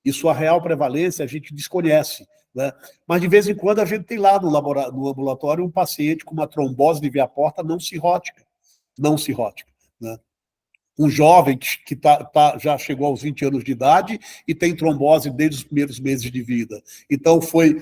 E sua real prevalência a gente desconhece, né? Mas de vez em quando a gente tem lá no ambulatório um paciente com uma trombose de veia porta não cirrótica, né? Um jovem que já chegou aos 20 anos de idade e tem trombose desde os primeiros meses de vida. Então, foi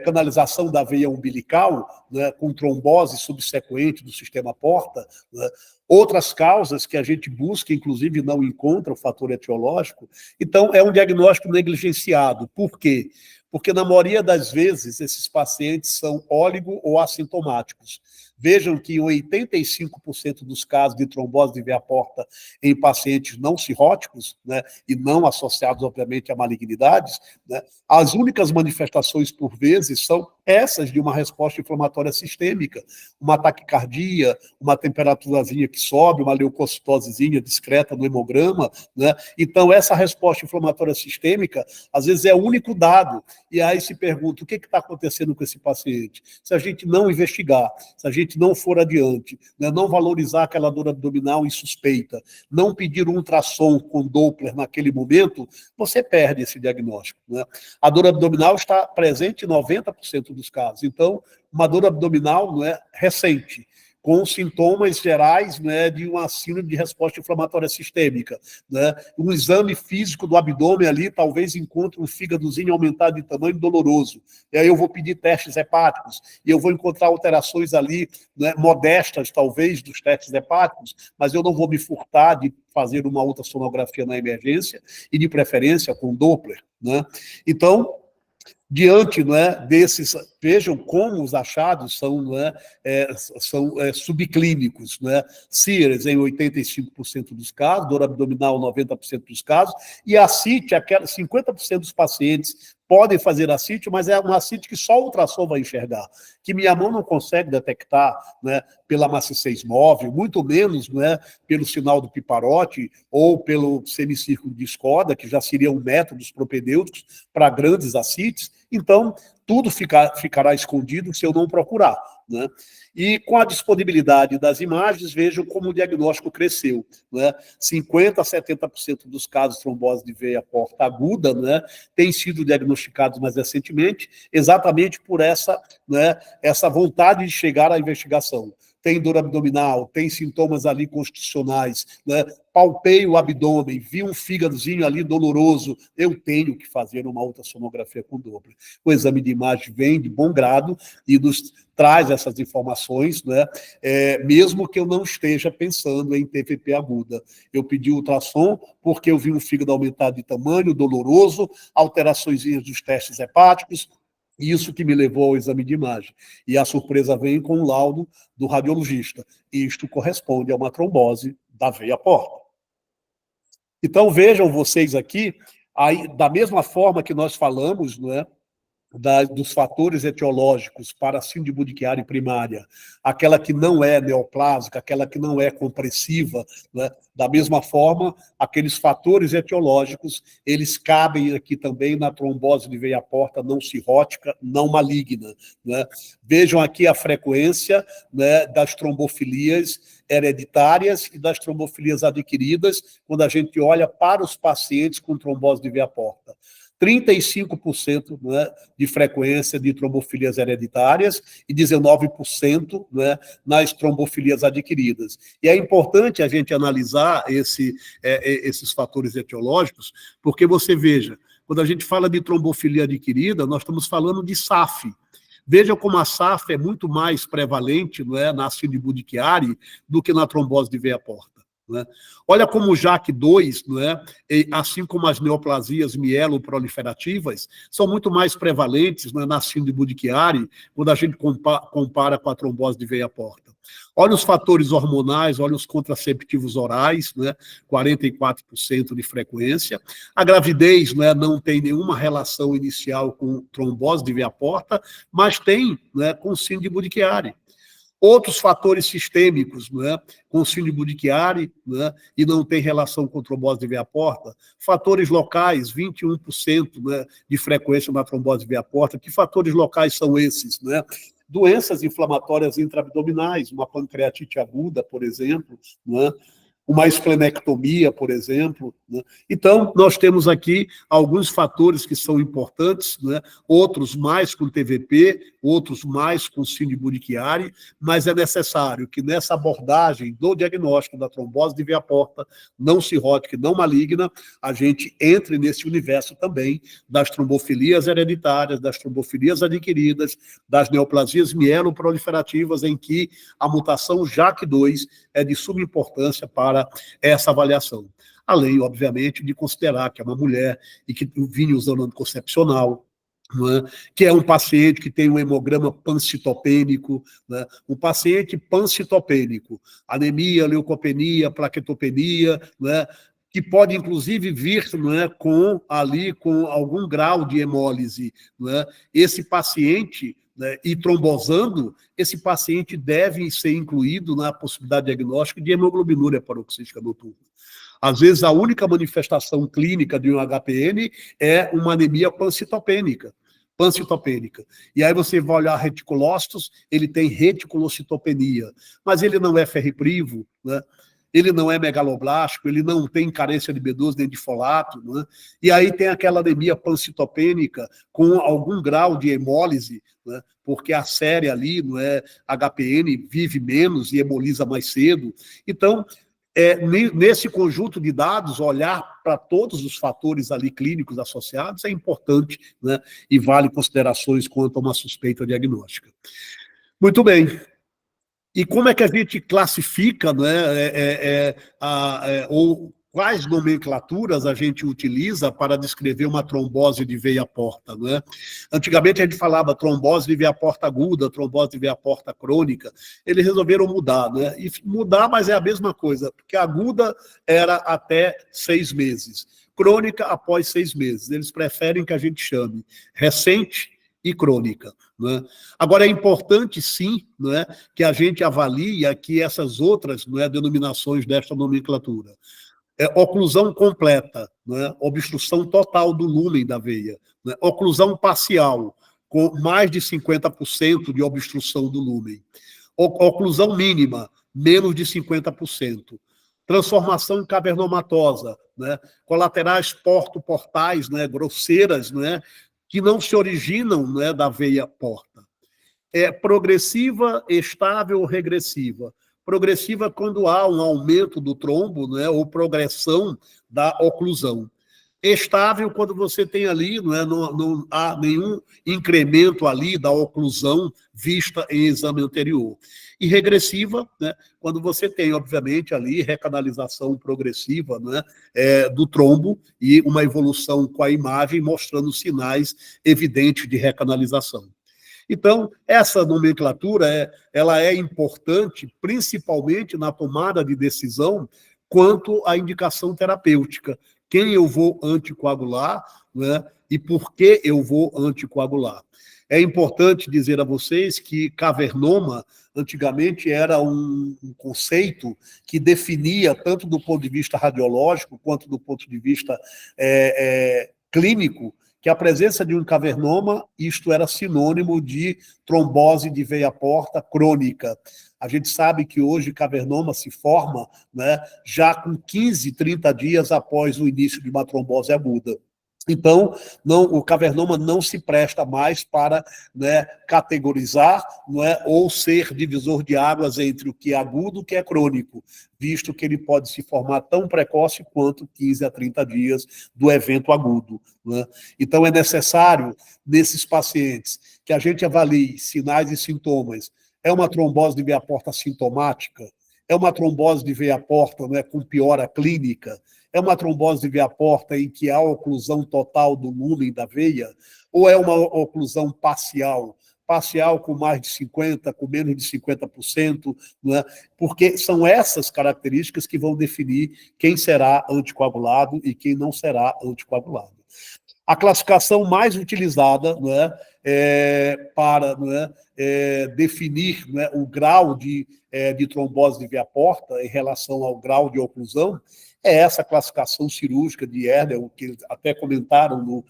canalização da veia umbilical, né, com trombose subsequente do sistema porta, né? Outras causas que a gente busca, inclusive não encontra o fator etiológico. Então, é um diagnóstico negligenciado. Por quê? Porque, na maioria das vezes, esses pacientes são óligo ou assintomáticos. Vejam que em 85% dos casos de trombose de veia porta em pacientes não cirróticos, né, e não associados, obviamente, a malignidades, né, as únicas manifestações, por vezes, são essas de uma resposta inflamatória sistêmica, uma taquicardia, uma temperaturazinha que sobe, uma leucocitosezinha discreta no hemograma, né? Então, essa resposta inflamatória sistêmica, às vezes, é o único dado. E aí se pergunta, o que está acontecendo com esse paciente? Se a gente não investigar, se a gente não for adiante, né, não valorizar aquela dor abdominal insuspeita, não pedir um ultrassom com Doppler naquele momento, você perde esse diagnóstico, né? A dor abdominal está presente em 90% dos casos. Então, uma dor abdominal, não é, recente, com sintomas gerais, né, de uma síndrome de resposta inflamatória sistêmica, né? Um exame físico do abdômen ali talvez encontre um fígadozinho aumentado de tamanho doloroso. E aí eu vou pedir testes hepáticos e eu vou encontrar alterações ali, né, modestas, talvez, dos testes hepáticos, mas eu não vou me furtar de fazer uma ultrassonografia na emergência e, de preferência, com Doppler, né? Então, diante, não é, desses, vejam como os achados são, não é, são subclínicos, não é? Sears em 85% dos casos, dor abdominal 90% dos casos, e a CIT, 50% dos pacientes podem fazer a CIT, mas é uma CIT que só o ultrassom vai enxergar, que minha mão não consegue detectar, né, pela maciçez móvel, muito menos, né, pelo sinal do piparote ou pelo semicírculo de Skoda, que já seriam métodos propedêuticos para grandes ascites. Então, tudo ficará escondido se eu não procurar, né? E com a disponibilidade das imagens, vejam como o diagnóstico cresceu, né? 50% a 70% dos casos de trombose de veia porta aguda, né, têm sido diagnosticados mais recentemente, exatamente por essa, né, essa vontade de chegar à investigação. Tem dor abdominal, tem sintomas ali constitucionais, né? Palpei o abdômen, vi um fígadozinho ali doloroso, eu tenho que fazer uma ultrassonografia com Doppler. O exame de imagem vem de bom grado e nos traz essas informações, né? Mesmo que eu não esteja pensando em TVP aguda. Eu pedi ultrassom porque eu vi um fígado aumentado de tamanho, doloroso, alterações dos testes hepáticos, isso que me levou ao exame de imagem. E a surpresa vem com o laudo do radiologista. Isto corresponde a uma trombose da veia porta. Então, vejam vocês aqui, aí, da mesma forma que nós falamos, não é, dos fatores etiológicos para a síndrome de Budd-Chiari primária, aquela que não é neoplásica, aquela que não é compressiva, né? Da mesma forma, aqueles fatores etiológicos, eles cabem aqui também na trombose de veia porta não cirrótica, não maligna, né? Vejam aqui a frequência, né, das trombofilias hereditárias e das trombofilias adquiridas, quando a gente olha para os pacientes com trombose de veia porta. 35%, né, de frequência de trombofilias hereditárias e 19%, né, nas trombofilias adquiridas. E é importante a gente analisar esses fatores etiológicos, porque você veja, quando a gente fala de trombofilia adquirida, nós estamos falando de SAF. Veja como a SAF é muito mais prevalente, não é, na síndrome de Budd-Chiari do que na trombose de veia porta. Né? Olha como o JAK2, não é? Assim como as neoplasias mieloproliferativas, são muito mais prevalentes, né, na síndrome de Budd-Chiari, quando a gente compara com a trombose de veia porta. Olha os fatores hormonais, olha os contraceptivos orais, né, 44% de frequência. A gravidez, né, não tem nenhuma relação inicial com trombose de veia porta, mas tem, né, com síndrome de Budd-Chiari. Outros fatores sistêmicos, né, com síndrome de Budd-Chiari, né, e não tem relação com trombose de veia porta. Fatores locais, 21%, né, de frequência na trombose de veia porta. Que fatores locais são esses? Né? Doenças inflamatórias intraabdominais, uma pancreatite aguda, por exemplo, né? Uma esplenectomia, por exemplo. Né? Então, nós temos aqui alguns fatores que são importantes, né? Outros mais com TVP, outros mais com síndrome de Budd-Chiari, mas é necessário que nessa abordagem do diagnóstico da trombose de veia porta não cirrótica, não maligna, a gente entre nesse universo também das trombofilias hereditárias, das trombofilias adquiridas, das neoplasias mieloproliferativas, em que a mutação JAK2 é de suma importância para essa avaliação. Além, obviamente, de considerar que é uma mulher e que vinha usando anticoncepcional, né, que é um paciente que tem um hemograma pancitopênico, né, um paciente pancitopênico, anemia, leucopenia, plaquetopenia, né, que pode, inclusive, vir, né, com algum grau de hemólise. Né, esse paciente, né, e trombosando, esse paciente deve ser incluído na possibilidade diagnóstica de hemoglobinúria paroxística noturna. Às vezes, a única manifestação clínica de um HPN é uma anemia pancitopênica. E aí você vai olhar reticulócitos, ele tem reticulocitopenia, mas ele não é ferriprivo, né? Ele não é megaloblástico, ele não tem carência de B12 nem de folato, né? E aí tem aquela anemia pancitopênica com algum grau de hemólise, né? Porque a série ali, não é, HPN, vive menos e hemoliza mais cedo. Então, nesse conjunto de dados, olhar para todos os fatores ali clínicos associados é importante, né? E vale considerações quanto a uma suspeita diagnóstica. Muito bem. E como é que a gente classifica, né, ou quais nomenclaturas a gente utiliza para descrever uma trombose de veia porta? Né? Antigamente a gente falava trombose de veia porta aguda, trombose de veia porta crônica. Eles resolveram mudar, né? E mudar, mas é a mesma coisa, porque aguda era até 6 meses, crônica após 6 meses. Eles preferem que a gente chame recente e crônica. Né? Agora, é importante, sim, né, que a gente avalie aqui essas outras, né, denominações desta nomenclatura. Oclusão completa, né, obstrução total do lúmen da veia, né, oclusão parcial, com mais de 50% de obstrução do lúmen, oclusão mínima, menos de 50%. Transformação cavernomatosa, né, colaterais porto-portais, né, grosseiras, né, que não se originam, né, da veia porta. É progressiva, estável ou regressiva? Progressiva quando há um aumento do trombo, né, ou progressão da oclusão. Estável quando você tem ali, não há nenhum incremento ali da oclusão vista em exame anterior. E regressiva, né, quando você tem, obviamente, ali recanalização progressiva, né, do trombo e uma evolução com a imagem mostrando sinais evidentes de recanalização. Então, essa nomenclatura ela é importante, principalmente na tomada de decisão quanto à indicação terapêutica. Quem eu vou anticoagular, né, e por que eu vou anticoagular. É importante dizer a vocês que cavernoma, antigamente, era um conceito que definia, tanto do ponto de vista radiológico, quanto do ponto de vista clínico, que a presença de um cavernoma, isto era sinônimo de trombose de veia porta crônica. A gente sabe que hoje cavernoma se forma, né, já com 15, 30 dias após o início de uma trombose aguda. Então, o cavernoma não se presta mais para, né, categorizar, ou ser divisor de águas entre o que é agudo e o que é crônico, visto que ele pode se formar tão precoce quanto 15 a 30 dias do evento agudo. Né? Então, é necessário, nesses pacientes, que a gente avalie sinais e sintomas. É uma trombose de veia porta sintomática? É uma trombose de veia porta, não é, com piora clínica? É uma trombose de veia porta em que há oclusão total do lúmen da veia? Ou é uma oclusão parcial? Parcial com mais de 50%, com menos de 50%, não é? Porque são essas características que vão definir quem será anticoagulado e quem não será anticoagulado. A classificação mais utilizada, não é, para, não é, definir, não é, o grau de trombose de veia porta em relação ao grau de oclusão é essa classificação cirúrgica de Erdel, que até comentaram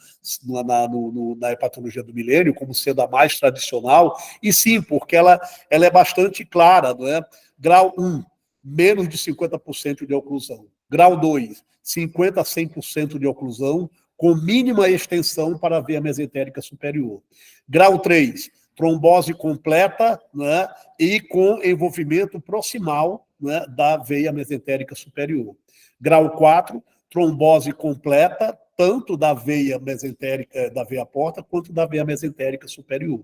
na hepatologia do milênio como sendo a mais tradicional, e sim, porque ela é bastante clara, não é? Grau 1, menos de 50% de oclusão. Grau 2, 50% a 100% de oclusão, com mínima extensão para a veia mesentérica superior. Grau 3, trombose completa, né, e com envolvimento proximal, né, da veia mesentérica superior. Grau 4, trombose completa, tanto da veia mesentérica, da veia porta, quanto da veia mesentérica superior.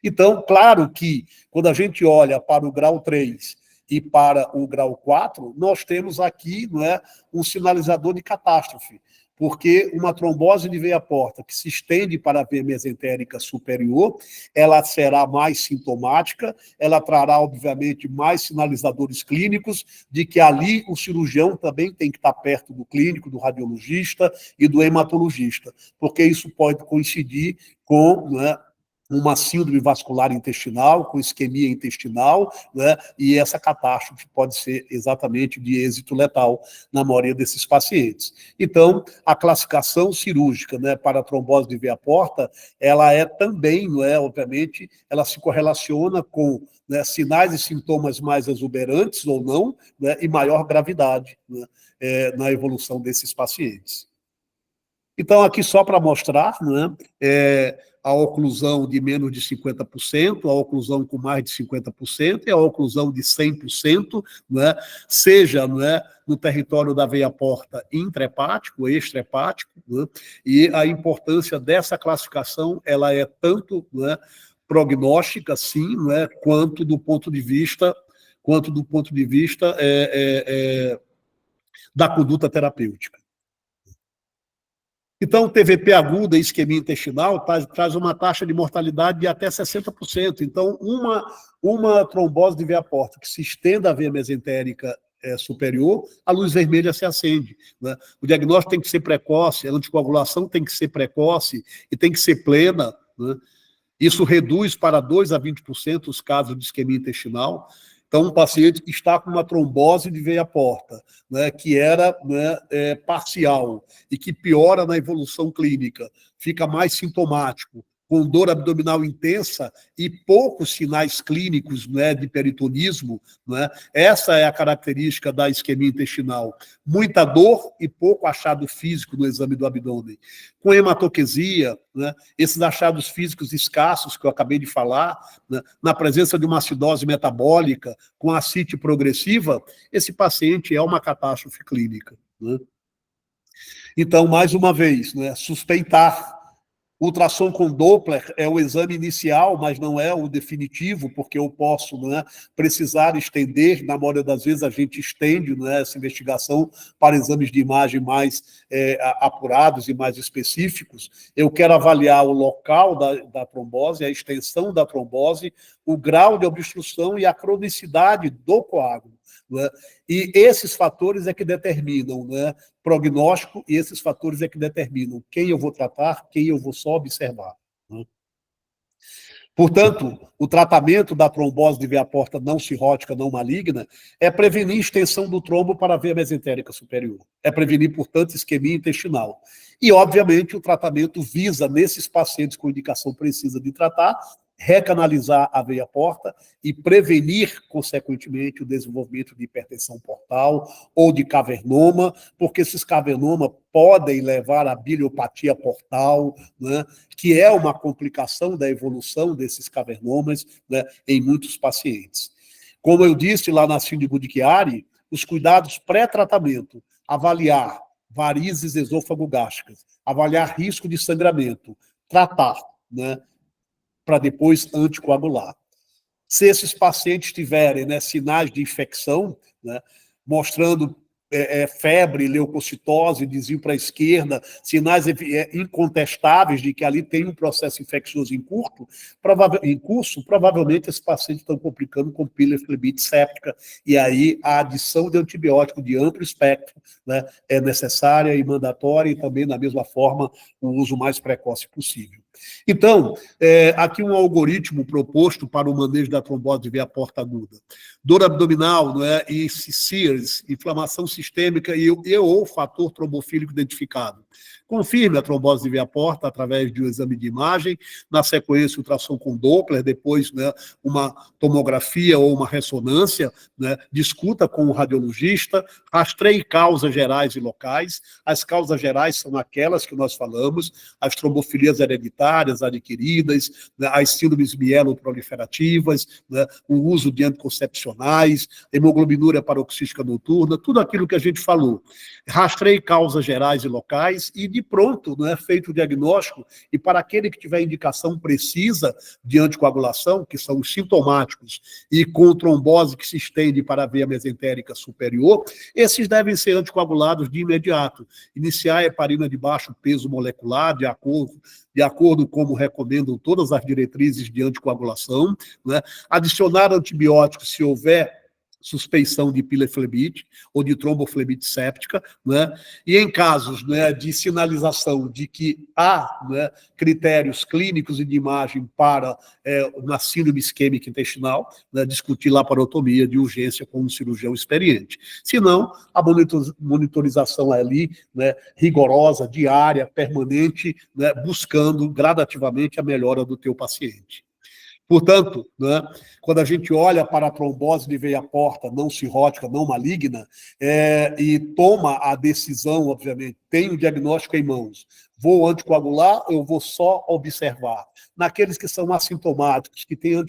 Então, claro que, quando a gente olha para o grau 3 e para o grau 4, nós temos aqui, não é, um sinalizador de catástrofe, porque uma trombose de veia porta que se estende para a veia mesentérica superior, ela será mais sintomática, ela trará, obviamente, mais sinalizadores clínicos de que ali o cirurgião também tem que estar perto do clínico, do radiologista e do hematologista, porque isso pode coincidir com, né, uma síndrome vascular intestinal, com isquemia intestinal, né, e essa catástrofe pode ser exatamente de êxito letal na maioria desses pacientes. Então, a classificação cirúrgica, né, para a trombose de veia porta, ela é também, não é, obviamente, ela se correlaciona com, né, sinais e sintomas mais exuberantes ou não, né, e maior gravidade, né, na evolução desses pacientes. Então, aqui só para mostrar, né, a oclusão de menos de 50%, a oclusão com mais de 50% e a oclusão de 100%, né, seja, né, no território da veia porta intrahepático, extrahepático, né, e a importância dessa classificação ela é tanto, né, prognóstica, sim, né, quanto do ponto de vista da conduta terapêutica. Então, TVP aguda e isquemia intestinal traz uma taxa de mortalidade de até 60%. Então, uma trombose de veia porta que se estenda à veia mesentérica superior, a luz vermelha se acende, né? O diagnóstico tem que ser precoce, a anticoagulação tem que ser precoce e tem que ser plena, né? Isso reduz para 2 a 20% os casos de isquemia intestinal. Então, um paciente que está com uma trombose de veia porta, né, que era, né, parcial e que piora na evolução clínica, fica mais sintomático, com dor abdominal intensa e poucos sinais clínicos, né, de peritonismo, né? Essa é a característica da isquemia intestinal. Muita dor e pouco achado físico no exame do abdômen. Com hematoquesia, né, esses achados físicos escassos que eu acabei de falar, né, na presença de uma acidose metabólica, com ascite progressiva, esse paciente é uma catástrofe clínica, né? Então, mais uma vez, né, suspeitar. Ultrassom com Doppler é o exame inicial, mas não é o definitivo, porque eu posso, né, precisar estender, na maioria das vezes a gente estende, né, essa investigação para exames de imagem mais apurados e mais específicos. Eu quero avaliar o local da trombose, a extensão da trombose, o grau de obstrução e a cronicidade do coágulo, né? E esses fatores é que determinam, né, prognóstico, e esses fatores é que determinam quem eu vou tratar, quem eu vou só observar, né? Portanto, o tratamento da trombose de veia porta não cirrótica, não maligna, é prevenir extensão do trombo para a veia mesentérica superior. É prevenir, portanto, isquemia intestinal. E, obviamente, o tratamento visa, nesses pacientes com indicação precisa de tratar, recanalizar a veia porta e prevenir, consequentemente, o desenvolvimento de hipertensão portal ou de cavernoma, porque esses cavernomas podem levar à biliopatia portal, né, que é uma complicação da evolução desses cavernomas, né, em muitos pacientes. Como eu disse lá na síndrome de Chiari, os cuidados pré-tratamento, avaliar varizes esôfago-gástricas, avaliar risco de sangramento, tratar, né, para depois anticoagular. Se esses pacientes tiverem, né, sinais de infecção, né, mostrando febre, leucocitose, desvio para a esquerda, sinais incontestáveis de que ali tem um processo infeccioso em curso, provavelmente esse paciente está complicando com pileflebite séptica, e aí a adição de antibiótico de amplo espectro, né, é necessária e mandatória, e também, da mesma forma, o uso mais precoce possível. Então, aqui um algoritmo proposto para o manejo da trombose de veia porta aguda. Dor abdominal, não é, e CIRS, inflamação sistêmica ou fator trombofílico identificado. Confirme a trombose de veia porta através de um exame de imagem, na sequência ultrassom com Doppler, depois, né, uma tomografia ou uma ressonância, né, discuta com o radiologista, rastreie causas gerais e locais. As causas gerais são aquelas que nós falamos, as trombofilias hereditárias adquiridas, né, as síndromes mieloproliferativas, né, o uso de anticoncepcionais, hemoglobinúria paroxística noturna, tudo aquilo que a gente falou. Rastreie causas gerais e locais e, de pronto, não é feito o diagnóstico, e para aquele que tiver indicação precisa de anticoagulação, que são os sintomáticos, e com trombose que se estende para a veia mesentérica superior, esses devem ser anticoagulados de imediato. Iniciar a heparina de baixo peso molecular, de acordo como recomendam todas as diretrizes de anticoagulação, né? Adicionar antibióticos se houver suspeição de pileflebite ou de tromboflebite séptica, né? E em casos, né, de sinalização de que há, né, critérios clínicos e de imagem para uma síndrome isquêmica intestinal, né, discutir laparotomia de urgência com um cirurgião experiente. Se não, a monitorização ali, né, rigorosa, diária, permanente, né, buscando gradativamente a melhora do teu paciente. Portanto, né, quando a gente olha para a trombose de veia porta não cirrótica, não maligna, e toma a decisão, obviamente, tem o diagnóstico em mãos, vou anticoagular ou eu vou só observar? Naqueles que são assintomáticos, que têm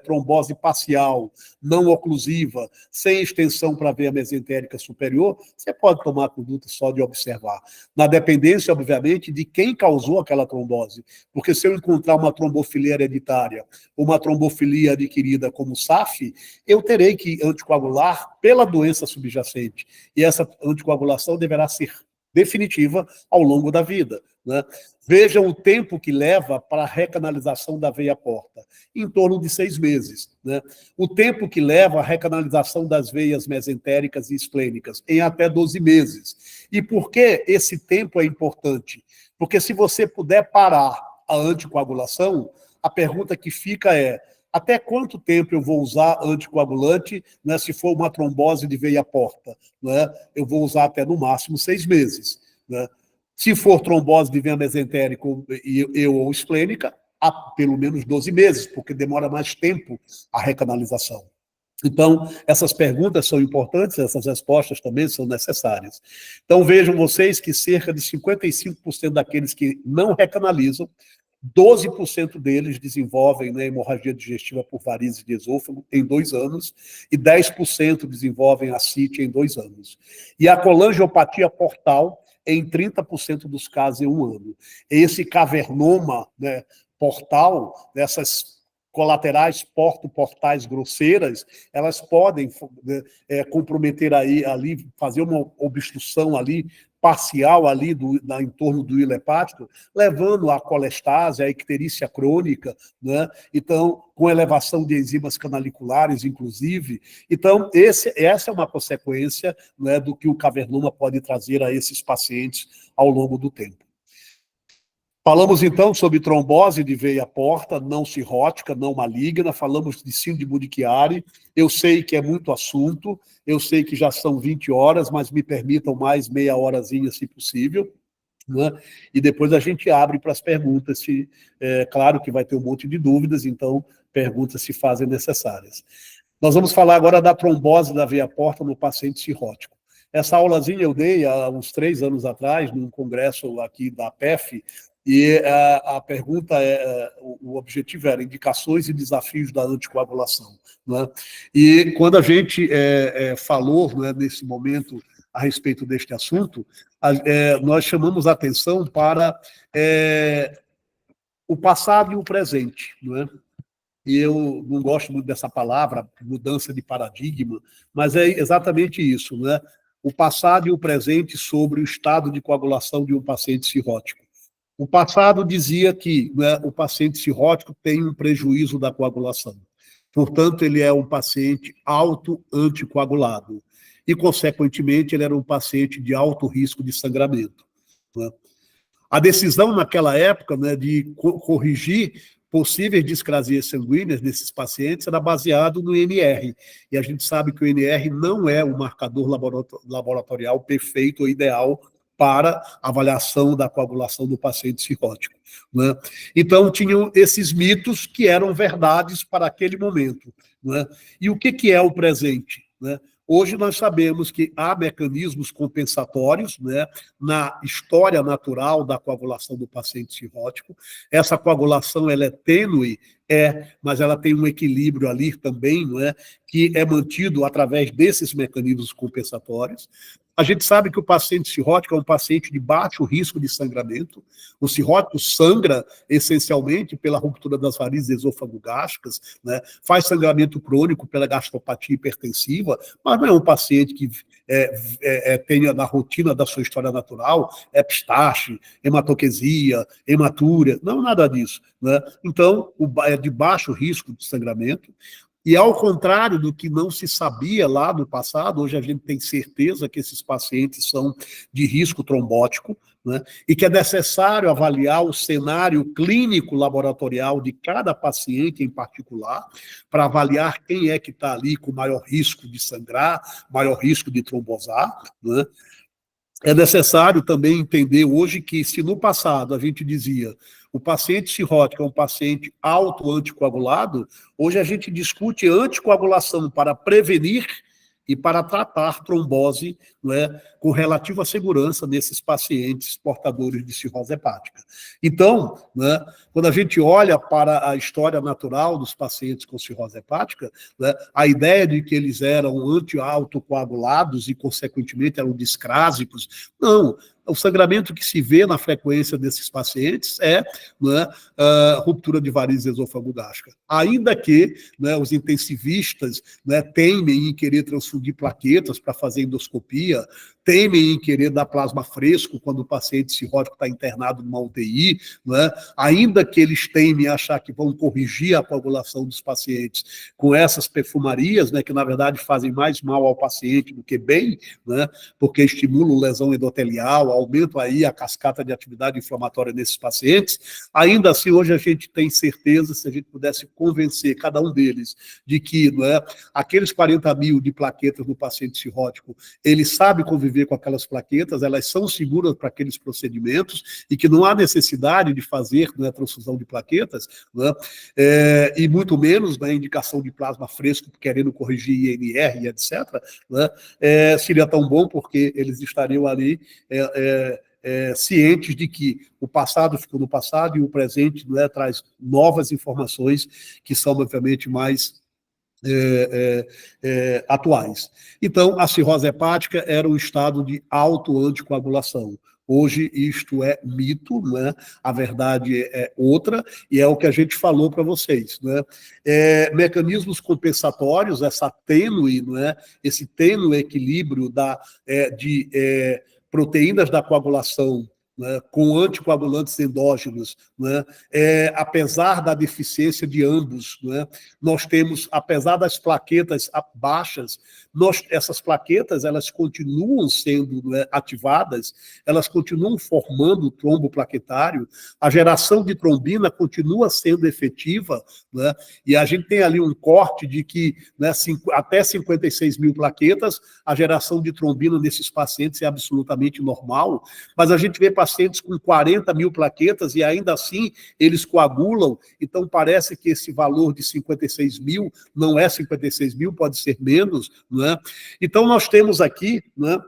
trombose parcial, não oclusiva, sem extensão para a veia mesentérica superior, você pode tomar a conduta só de observar. Na dependência, obviamente, de quem causou aquela trombose. Porque se eu encontrar uma trombofilia hereditária, uma trombofilia adquirida como SAF, eu terei que anticoagular pela doença subjacente. E essa anticoagulação deverá ser definitiva ao longo da vida, né? Vejam o tempo que leva para a recanalização da veia porta, em torno de 6 meses. Né? O tempo que leva a recanalização das veias mesentéricas e esplênicas, em até 12 meses. E por que esse tempo é importante? Porque se você puder parar a anticoagulação, a pergunta que fica é: até quanto tempo eu vou usar anticoagulante, né, se for uma trombose de veia porta? Né? Eu vou usar até no máximo 6 meses. Né? Se for trombose de veia mesentérica ou esplênica, há pelo menos 12 meses, porque demora mais tempo a recanalização. Então, essas perguntas são importantes, essas respostas também são necessárias. Então, vejam vocês que cerca de 55% daqueles que não recanalizam, 12% deles desenvolvem, né, hemorragia digestiva por varizes de esôfago em 2 anos e 10% desenvolvem ascite em 2 anos. E a colangiopatia portal em 30% dos casos em 1 ano. Esse cavernoma, né, portal, dessas colaterais portais grosseiras, elas podem comprometer ali, fazer uma obstrução ali, parcial ali em torno do hilo hepático, levando à colestase, à icterícia crônica, né? Então, com elevação de enzimas canaliculares, inclusive. Então, essa é uma consequência, né, do que o cavernoma pode trazer a esses pacientes ao longo do tempo. Falamos, então, sobre trombose de veia porta, não cirrótica, não maligna, falamos de síndrome de Budd-Chiari. Eu sei que é muito assunto, eu sei que já são 20 horas, mas me permitam mais meia horazinha, se possível, né? E depois a gente abre para as perguntas. Claro que vai ter um monte de dúvidas, então perguntas se fazem necessárias. Nós vamos falar agora da trombose da veia porta no paciente cirrótico. Essa aulazinha eu dei há uns 3 anos atrás, num congresso aqui da PEF, e a pergunta o objetivo era indicações e desafios da anticoagulação. Né? E quando a gente falou, né, nesse momento a respeito deste assunto, nós chamamos a atenção para o passado e o presente. Não é? e eu não gosto muito dessa palavra, mudança de paradigma, mas é exatamente isso, né? O passado e o presente sobre o estado de coagulação de um paciente cirrótico. O passado dizia que, né, o paciente cirrótico tem um prejuízo da coagulação. Portanto, ele é um paciente auto-anticoagulado. E, consequentemente, ele era um paciente de alto risco de sangramento, né? A decisão naquela época, né, de corrigir possíveis discrasias sanguíneas nesses pacientes era baseado no NR. E a gente sabe que o NR não é o marcador laboratorial perfeito ou ideal para avaliação da coagulação do paciente cirrótico, né? Então, tinham esses mitos que eram verdades para aquele momento, né? E o que é o presente, né? Hoje nós sabemos que há mecanismos compensatórios, né, na história natural da coagulação do paciente cirrótico. Essa coagulação ela é tênue, mas ela tem um equilíbrio ali também, não é, que é mantido através desses mecanismos compensatórios. A gente sabe que o paciente cirrótico é um paciente de baixo risco de sangramento. O cirrótico sangra essencialmente pela ruptura das varizes esôfago-gástricas, né? Faz sangramento crônico pela gastropatia hipertensiva, mas não é um paciente que tenha na rotina da sua história natural epistaxe, hematoquesia, hematúria, não, nada disso, né? Então, é de baixo risco de sangramento. E ao contrário do que não se sabia lá no passado, hoje a gente tem certeza que esses pacientes são de risco trombótico, né, e que é necessário avaliar o cenário clínico laboratorial de cada paciente em particular, para avaliar quem é que está ali com maior risco de sangrar, maior risco de trombosar, né. É necessário também entender hoje que, se no passado a gente dizia o paciente cirrótico é um paciente auto-anticoagulado, hoje a gente discute anticoagulação para prevenir e para tratar trombose, não é, com relativa segurança nesses pacientes portadores de cirrose hepática. Então, né, quando a gente olha para a história natural dos pacientes com cirrose hepática, né, a ideia de que eles eram anti-autocoagulados e, consequentemente, eram discrásicos, não. O sangramento que se vê na frequência desses pacientes é, né, ruptura de varizes esôfago-gástrica. Ainda que, né, os intensivistas, né, temem em querer transfundir plaquetas para fazer endoscopia, temem em querer dar plasma fresco quando o paciente cirrótico está internado numa UTI, né? Ainda que eles temem achar que vão corrigir a coagulação dos pacientes com essas perfumarias, né, que na verdade fazem mais mal ao paciente do que bem, né, porque estimulam lesão endotelial, aumentam aí a cascata de atividade inflamatória nesses pacientes. Ainda assim, hoje a gente tem certeza, se a gente pudesse convencer cada um deles de que, não é, aqueles 40 mil de plaquetas no paciente cirrótico, ele sabe conviver com aquelas plaquetas, elas são seguras para aqueles procedimentos e que não há necessidade de fazer, né, transfusão de plaquetas, né, e muito menos na, né, indicação de plasma fresco querendo corrigir INR e etc., né, seria tão bom porque eles estariam ali cientes de que o passado ficou no passado e o presente, né, traz novas informações que são, obviamente, mais atuais. Então, a cirrose hepática era um estado de auto-anticoagulação. Hoje, isto é mito, né? A verdade é outra, e é o que a gente falou para vocês, né? Mecanismos compensatórios, essa tênue, né? Esse tênue equilíbrio de proteínas da coagulação, né, com anticoagulantes endógenos, né, apesar da deficiência de ambos, né, nós temos, apesar das plaquetas baixas, essas plaquetas elas continuam sendo, né, ativadas, elas continuam formando o trombo plaquetário, a geração de trombina continua sendo efetiva, né, e a gente tem ali um corte de que, né, até 56 mil plaquetas, a geração de trombina nesses pacientes é absolutamente normal, mas a gente vê pacientes com 40 mil plaquetas e ainda assim eles coagulam, então parece que esse valor de 56 mil não é 56 mil, pode ser menos, não é? Então nós temos aqui, né,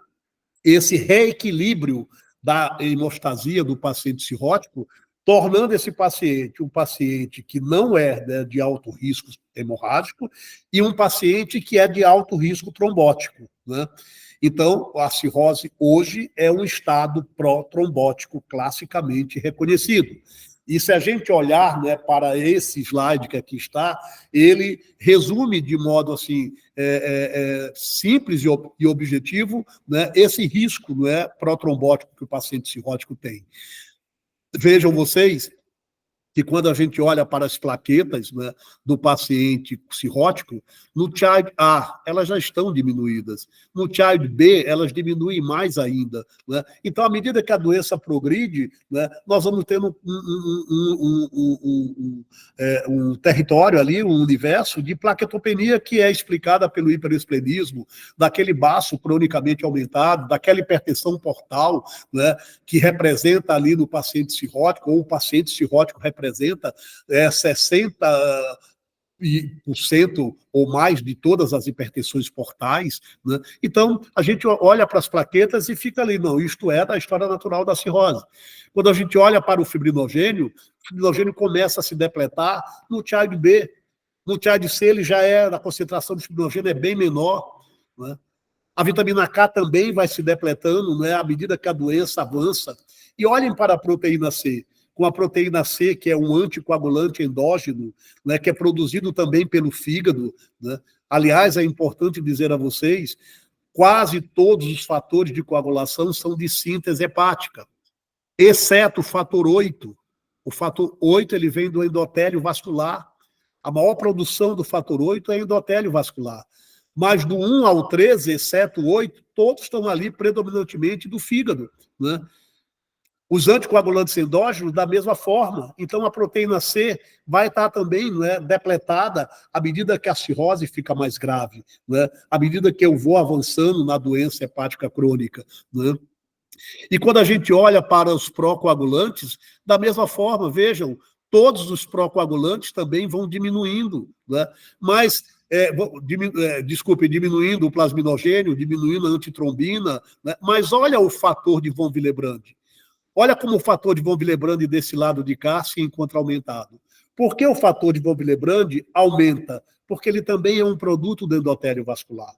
esse reequilíbrio da hemostasia do paciente cirrótico, tornando esse paciente um paciente que não é, né, de alto risco hemorrágico e um paciente que é de alto risco trombótico, né? Então, a cirrose hoje é um estado pró-trombótico classicamente reconhecido. E se a gente olhar, né, para esse slide que aqui está, ele resume de modo assim, simples e objetivo, né, esse risco, né, protrombótico que o paciente cirrótico tem. Vejam vocês que quando a gente olha para as plaquetas, né, do paciente cirrótico, no Child A, elas já estão diminuídas. No Child B, elas diminuem mais ainda. Né? Então, à medida que a doença progride, né, nós vamos tendo um território ali, um universo de plaquetopenia que é explicada pelo hiperesplenismo, daquele baço cronicamente aumentado, daquela hipertensão portal, né, que representa ali no paciente cirrótico, ou o paciente cirrótico representa 60% ou mais de todas as hipertensões portais, né? Então, a gente olha para as plaquetas e fica ali, não, isto é da história natural da cirrose. Quando a gente olha para o fibrinogênio começa a se depletar no Child B. No Child C, ele já a concentração de fibrinogênio é bem menor, né? A vitamina K também vai se depletando, né, à medida que a doença avança. E olhem para a proteína C. Com a proteína C, que é um anticoagulante endógeno, né, que é produzido também pelo fígado. Né? Aliás, é importante dizer a vocês, quase todos os fatores de coagulação são de síntese hepática, exceto o fator 8. O fator 8 ele vem do endotélio vascular. A maior produção do fator 8 é endotélio vascular. Mas do 1 ao 13, exceto o 8, todos estão ali predominantemente do fígado. Né? Os anticoagulantes endógenos, da mesma forma. Então, a proteína C vai estar também, né, depletada à medida que a cirrose fica mais grave, né, à medida que eu vou avançando na doença hepática crônica. Né? E quando a gente olha para os procoagulantes, da mesma forma, vejam, todos os procoagulantes também vão diminuindo, né? Mas, diminuindo o plasminogênio, diminuindo a antitrombina, né? Mas olha o fator de von Willebrand. Olha como o fator de von Willebrand desse lado de cá se encontra aumentado. Por que o fator de von Willebrand aumenta? Porque ele também é um produto do endotélio vascular.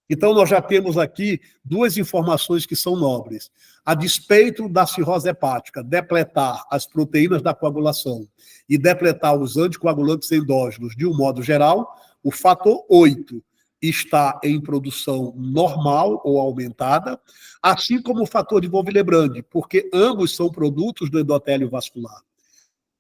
Então, nós já temos aqui duas informações que são nobres. A despeito da cirrose hepática, depletar as proteínas da coagulação e depletar os anticoagulantes endógenos de um modo geral, o fator 8 está em produção normal ou aumentada, assim como o fator de von Willebrand, porque ambos são produtos do endotélio vascular.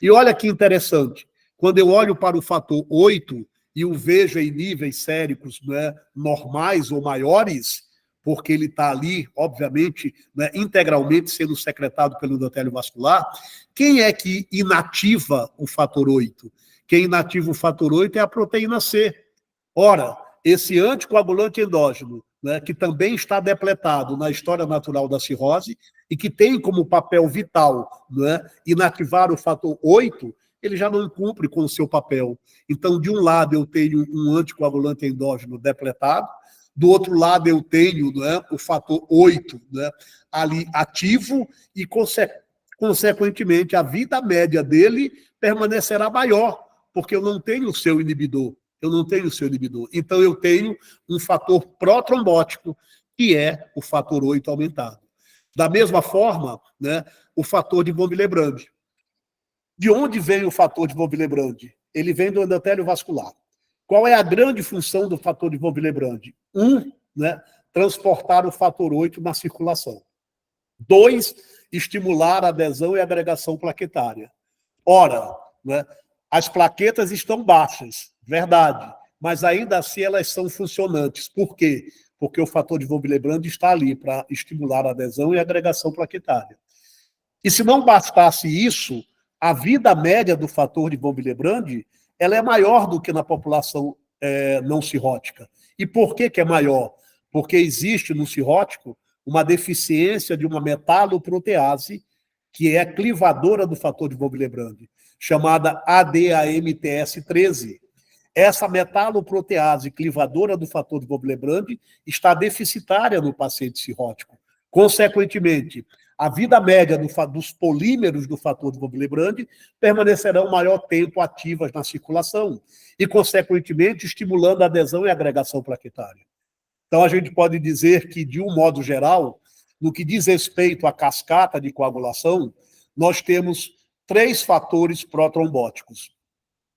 E olha que interessante, quando eu olho para o fator 8 e o vejo em níveis séricos, né, normais ou maiores, porque ele está ali, obviamente, né, integralmente sendo secretado pelo endotélio vascular, quem é que inativa o fator 8? Quem inativa o fator 8 é a proteína C. Ora, esse anticoagulante endógeno, né, que também está depletado na história natural da cirrose e que tem como papel vital, né, inativar o fator 8, ele já não cumpre com o seu papel. Então, de um lado, eu tenho um anticoagulante endógeno depletado, do outro lado, eu tenho, né, o fator 8, né, ali ativo e, consequentemente, a vida média dele permanecerá maior, porque eu não tenho o seu inibidor. Então, eu tenho um fator protrombótico, que é o fator 8 aumentado. Da mesma forma, né, o fator de von Willebrand. De onde vem o fator de von Willebrand? Ele vem do endotélio vascular. Qual é a grande função do fator de von Willebrand? Né, transportar o fator 8 na circulação. 2, estimular a adesão e agregação plaquetária. Ora, né, as plaquetas estão baixas, verdade, mas ainda assim elas são funcionantes. Por quê? Porque o fator de von Willebrand está ali para estimular a adesão e agregação plaquetária. E se não bastasse isso, a vida média do fator de von Willebrand ela é maior do que na população não cirrótica. E por que é maior? Porque existe no cirrótico uma deficiência de uma metaloprotease que é clivadora do fator de von Willebrand, chamada ADAMTS13. Essa metaloprotease clivadora do fator de von Willebrand está deficitária no paciente cirrótico. Consequentemente, a vida média dos polímeros do fator de von Willebrand permanecerão maior tempo ativas na circulação e, consequentemente, estimulando a adesão e agregação plaquetária. Então, a gente pode dizer que, de um modo geral, no que diz respeito à cascata de coagulação, nós temos 3 fatores protrombóticos.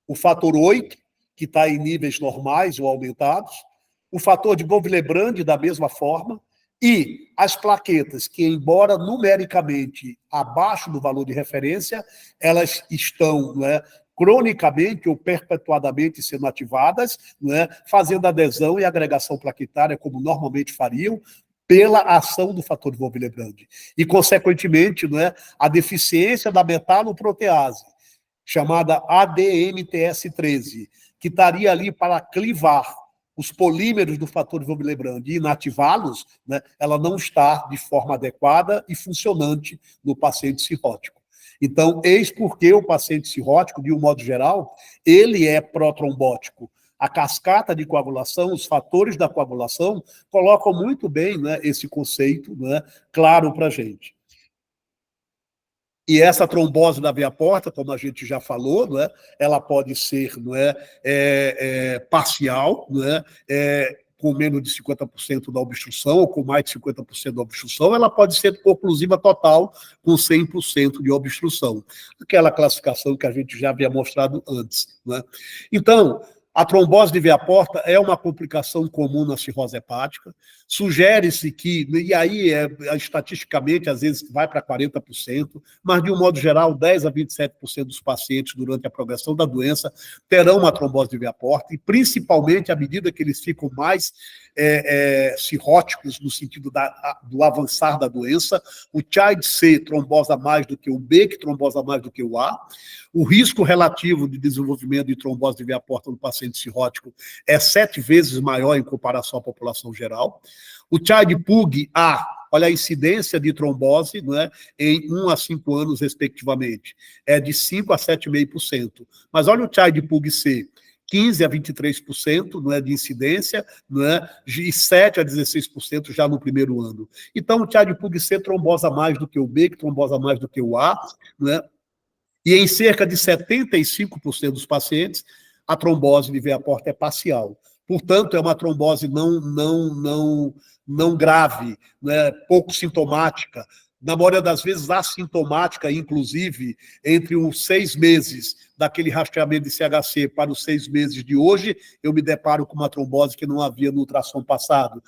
O fator 8, que está em níveis normais ou aumentados, o fator de von Willebrand da mesma forma, e as plaquetas que, embora numericamente abaixo do valor de referência, elas estão, cronicamente ou perpetuadamente sendo ativadas, fazendo adesão e agregação plaquetária, como normalmente fariam, pela ação do fator de von Willebrand. E, consequentemente, a deficiência da metaloprotease, chamada ADMTS13, que estaria ali para clivar os polímeros do fator de von Willebrand e inativá-los, ela não está de forma adequada e funcionante no paciente cirrótico. Então, eis porque o paciente cirrótico, de um modo geral, ele é protrombótico. A cascata de coagulação, os fatores da coagulação, colocam muito bem esse conceito claro para a gente. E essa trombose da veia porta, como a gente já falou, ela pode ser parcial, com menos de 50% da obstrução, ou com mais de 50% da obstrução, ela pode ser oclusiva total, com 100% de obstrução. Aquela classificação que a gente já havia mostrado antes. Então, a trombose de veia porta é uma complicação comum na cirrose hepática. Sugere-se que, e aí estatisticamente, às vezes vai para 40%, mas de um modo geral, 10 a 27% dos pacientes durante a progressão da doença terão uma trombose de veia porta, e principalmente à medida que eles ficam mais cirróticos, no sentido do avançar da doença, o CHIDE-C trombosa mais do que o B, que trombosa mais do que o A. O risco relativo de desenvolvimento de trombose de veia porta no paciente cirrótico é 7 vezes maior em comparação à população geral. O CHIDE-PUG-A, olha a incidência de trombose, em 1 a 5 anos, respectivamente, é de 5 a 7,5%. Mas olha o CHIDE-PUG-C, 15 a 23% de incidência, e 7 a 16% já no primeiro ano. Então, o CHIDE-PUG-C trombosa mais do que o B, que trombosa mais do que o A, e em cerca de 75% dos pacientes, a trombose de veia porta é parcial. Portanto, é uma trombose não grave, pouco sintomática, na maioria das vezes assintomática, inclusive, entre os 6 meses daquele rastreamento de CHC para os 6 meses de hoje, eu me deparo com uma trombose que não havia no ultrassom passado.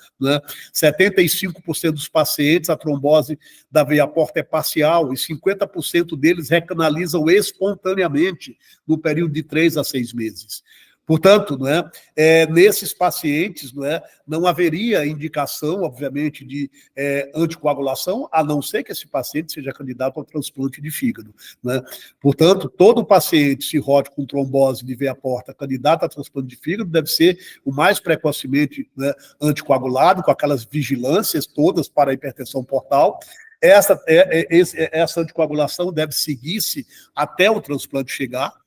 75% dos pacientes, a trombose da veia porta é parcial, e 50% deles recanalizam espontaneamente no período de 3 a 6 meses. Portanto, nesses pacientes não haveria indicação, obviamente, de anticoagulação, a não ser que esse paciente seja candidato ao transplante de fígado. Portanto, todo paciente cirrótico com trombose de veia porta candidato a transplante de fígado deve ser o mais precocemente anticoagulado, com aquelas vigilâncias todas para a hipertensão portal. Essa anticoagulação deve seguir-se até o transplante chegar.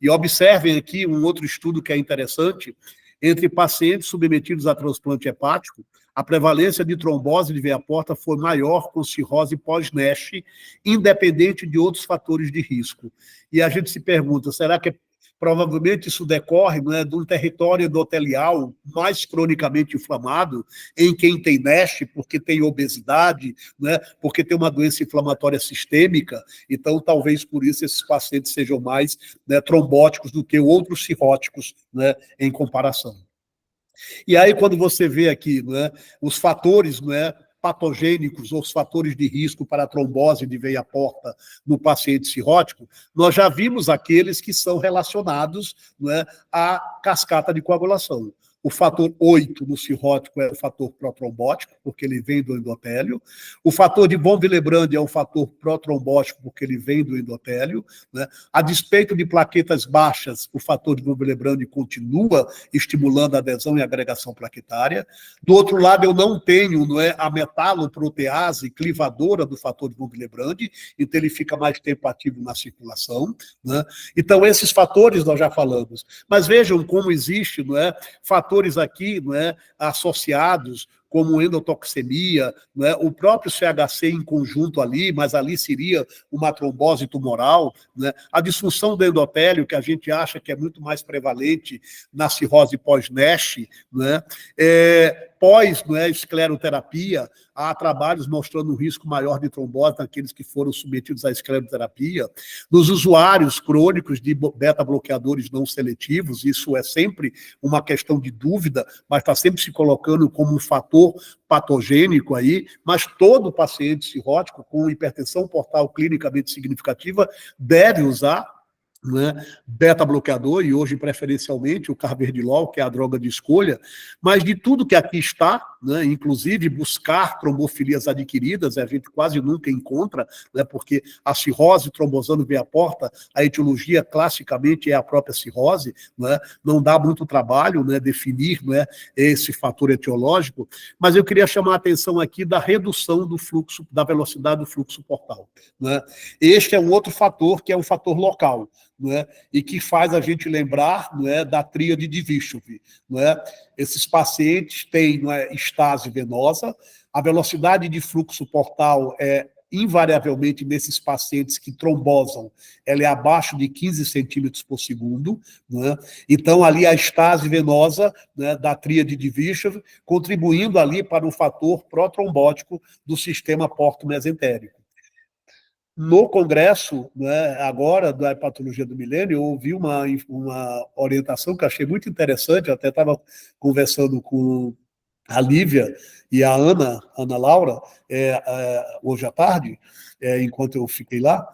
E observem aqui um outro estudo que é interessante: entre pacientes submetidos a transplante hepático, a prevalência de trombose de veia porta foi maior com cirrose pós-NASH, independente de outros fatores de risco. E a gente se pergunta, será que provavelmente isso decorre de um território endotelial mais cronicamente inflamado, em quem tem NASH, porque tem obesidade, porque tem uma doença inflamatória sistêmica? Então, talvez por isso esses pacientes sejam mais trombóticos do que outros cirróticos em comparação. E aí, quando você vê aqui os fatores patogênicos ou os fatores de risco para a trombose de veia porta no paciente cirrótico, nós já vimos aqueles que são relacionados à cascata de coagulação. O fator 8 no cirrótico é o fator protrombótico, porque ele vem do endotélio. O fator de von Willebrand é um fator protrombótico, porque ele vem do endotélio. A despeito de plaquetas baixas, o fator de von Willebrand continua estimulando a adesão e agregação plaquetária. Do outro lado, eu não tenho a metaloprotease clivadora do fator de von Willebrand, então ele fica mais tempo ativo na circulação. Então, esses fatores nós já falamos. Mas vejam como existe fatores aqui associados como endotoxemia, né? O próprio CHC em conjunto ali, mas ali seria uma trombose tumoral, né? A disfunção do endotélio, que a gente acha que é muito mais prevalente na cirrose pós-NASH, né? Pós-escleroterapia, há trabalhos mostrando um risco maior de trombose naqueles que foram submetidos à escleroterapia. Nos usuários crônicos de beta-bloqueadores não seletivos, isso é sempre uma questão de dúvida, mas está sempre se colocando como um fator patogênico aí, mas todo paciente cirrótico com hipertensão portal clinicamente significativa deve usar, né, beta-bloqueador, e hoje preferencialmente o carvedilol, que é a droga de escolha, mas de tudo que aqui está, né, inclusive buscar trombofilias adquiridas, a gente quase nunca encontra, né, porque a cirrose trombosando via porta, a etiologia classicamente é a própria cirrose, né, não dá muito trabalho, né, definir, né, esse fator etiológico, mas eu queria chamar a atenção aqui da redução do fluxo, da velocidade do fluxo portal, né. Este é um outro fator que é um fator local, não é? E que faz a gente lembrar, não é, da tríade de Virchow. Não é? Esses pacientes têm, não é, estase venosa, a velocidade de fluxo portal é invariavelmente nesses pacientes que trombosam, ela é abaixo de 15 centímetros por segundo, né? Então ali a estase venosa, né, da tríade de Virchow, contribuindo ali para o fator protrombótico do sistema porto-mesentérico. No congresso, né, agora, da Hepatologia do Milênio, eu ouvi uma orientação que eu achei muito interessante, eu até estava conversando com a Lívia e a Ana Laura, hoje à tarde, enquanto eu fiquei lá,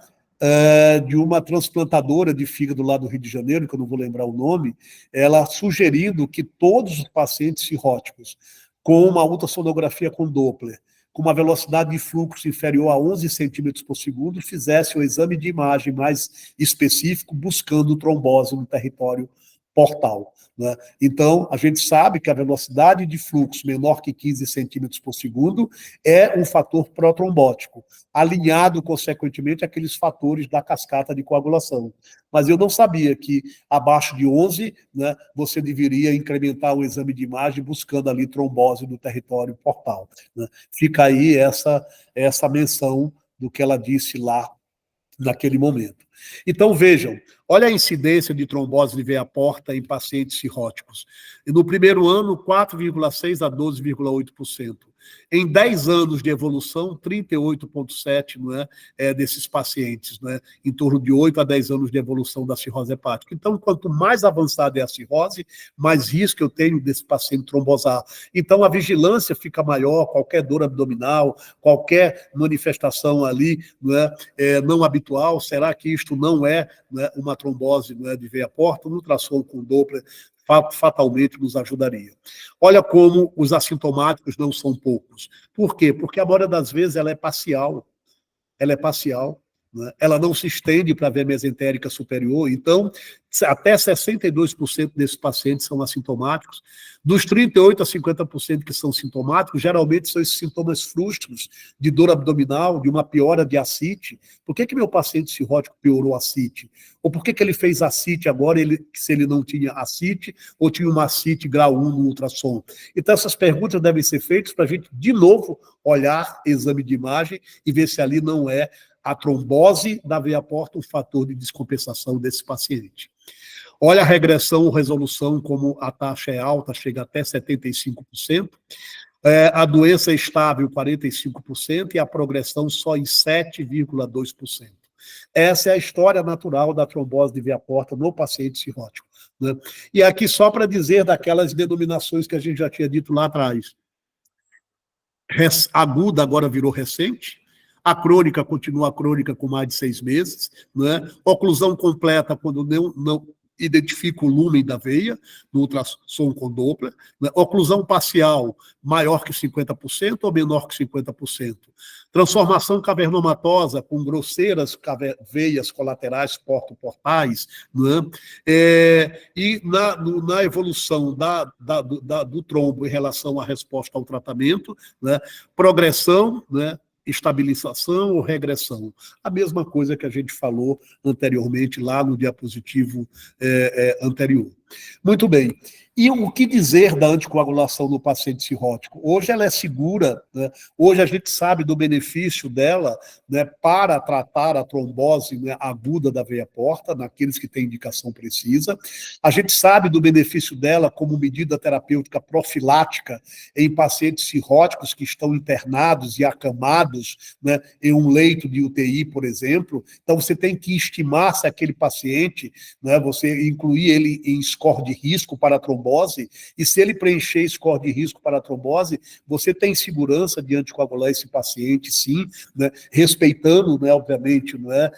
de uma transplantadora de fígado lá do Rio de Janeiro, que eu não vou lembrar o nome, ela sugerindo que todos os pacientes cirróticos com uma ultrassonografia com Doppler, com uma velocidade de fluxo inferior a 11 centímetros por segundo, fizesse um exame de imagem mais específico, buscando trombose no território portal, né? Então, a gente sabe que a velocidade de fluxo menor que 15 centímetros por segundo é um fator protrombótico, alinhado, consequentemente, àqueles fatores da cascata de coagulação. Mas eu não sabia que, abaixo de 11, né, você deveria incrementar o exame de imagem buscando ali trombose no território portal, né? Fica aí essa menção do que ela disse lá naquele momento. Então, vejam, olha a incidência de trombose de veia porta em pacientes cirróticos. E no primeiro ano, 4,6% a 12,8%. Em 10 anos de evolução, 38,7%, não é, desses pacientes, não é, em torno de 8 a 10 anos de evolução da cirrose hepática. Então, quanto mais avançada é a cirrose, mais risco eu tenho desse paciente trombosar. Então, a vigilância fica maior, qualquer dor abdominal, qualquer manifestação ali, não habitual, será que isto não é uma trombose, de veia porta? Um ultrassom com Doppler fatalmente nos ajudaria. Olha como os assintomáticos não são poucos. Por quê? Porque a maioria das vezes ela é parcial. Ela é parcial, né? Ela não se estende para a veia mesentérica superior. Então, até 62% desses pacientes são assintomáticos. Dos 38% a 50% que são sintomáticos, geralmente são esses sintomas frustros de dor abdominal, de uma piora de ascite. Por que meu paciente cirrótico piorou a ascite? Ou por que ele fez ascite agora, se ele não tinha ascite, ou tinha uma ascite grau 1 no ultrassom? Então, essas perguntas devem ser feitas para a gente, de novo, olhar exame de imagem e ver se ali não é a trombose da veia porta um fator de descompensação desse paciente. Olha a regressão ou resolução, como a taxa é alta, chega até 75%. A doença é estável, 45%, e a progressão só em 7,2%. Essa é a história natural da trombose de veia porta no paciente cirrótico, né? E aqui só para dizer daquelas denominações que a gente já tinha dito lá atrás. Aguda agora virou recente, a crônica continua crônica com mais de 6 meses, né? Oclusão completa quando não identifica o lumen da veia, no ultrassom com Doppler, né? Oclusão parcial maior que 50% ou menor que 50%. Transformação cavernomatosa com grosseiras veias colaterais porto-portais, né? E na evolução do trombo em relação à resposta ao tratamento, né? Progressão, né? Estabilização ou regressão. A mesma coisa que a gente falou anteriormente lá no diapositivo anterior. Muito bem. E o que dizer da anticoagulação no paciente cirrótico? Hoje ela é segura, né? Hoje a gente sabe do benefício dela, né, para tratar a trombose, né, aguda da veia porta, naqueles que têm indicação precisa. A gente sabe do benefício dela como medida terapêutica profilática em pacientes cirróticos que estão internados e acamados, né, em um leito de UTI, por exemplo. Então você tem que estimar se aquele paciente, né, você incluir ele em score de risco para a trombose, e se ele preencher score de risco para a trombose, você tem segurança de anticoagular esse paciente, sim, né, respeitando, né, obviamente, né,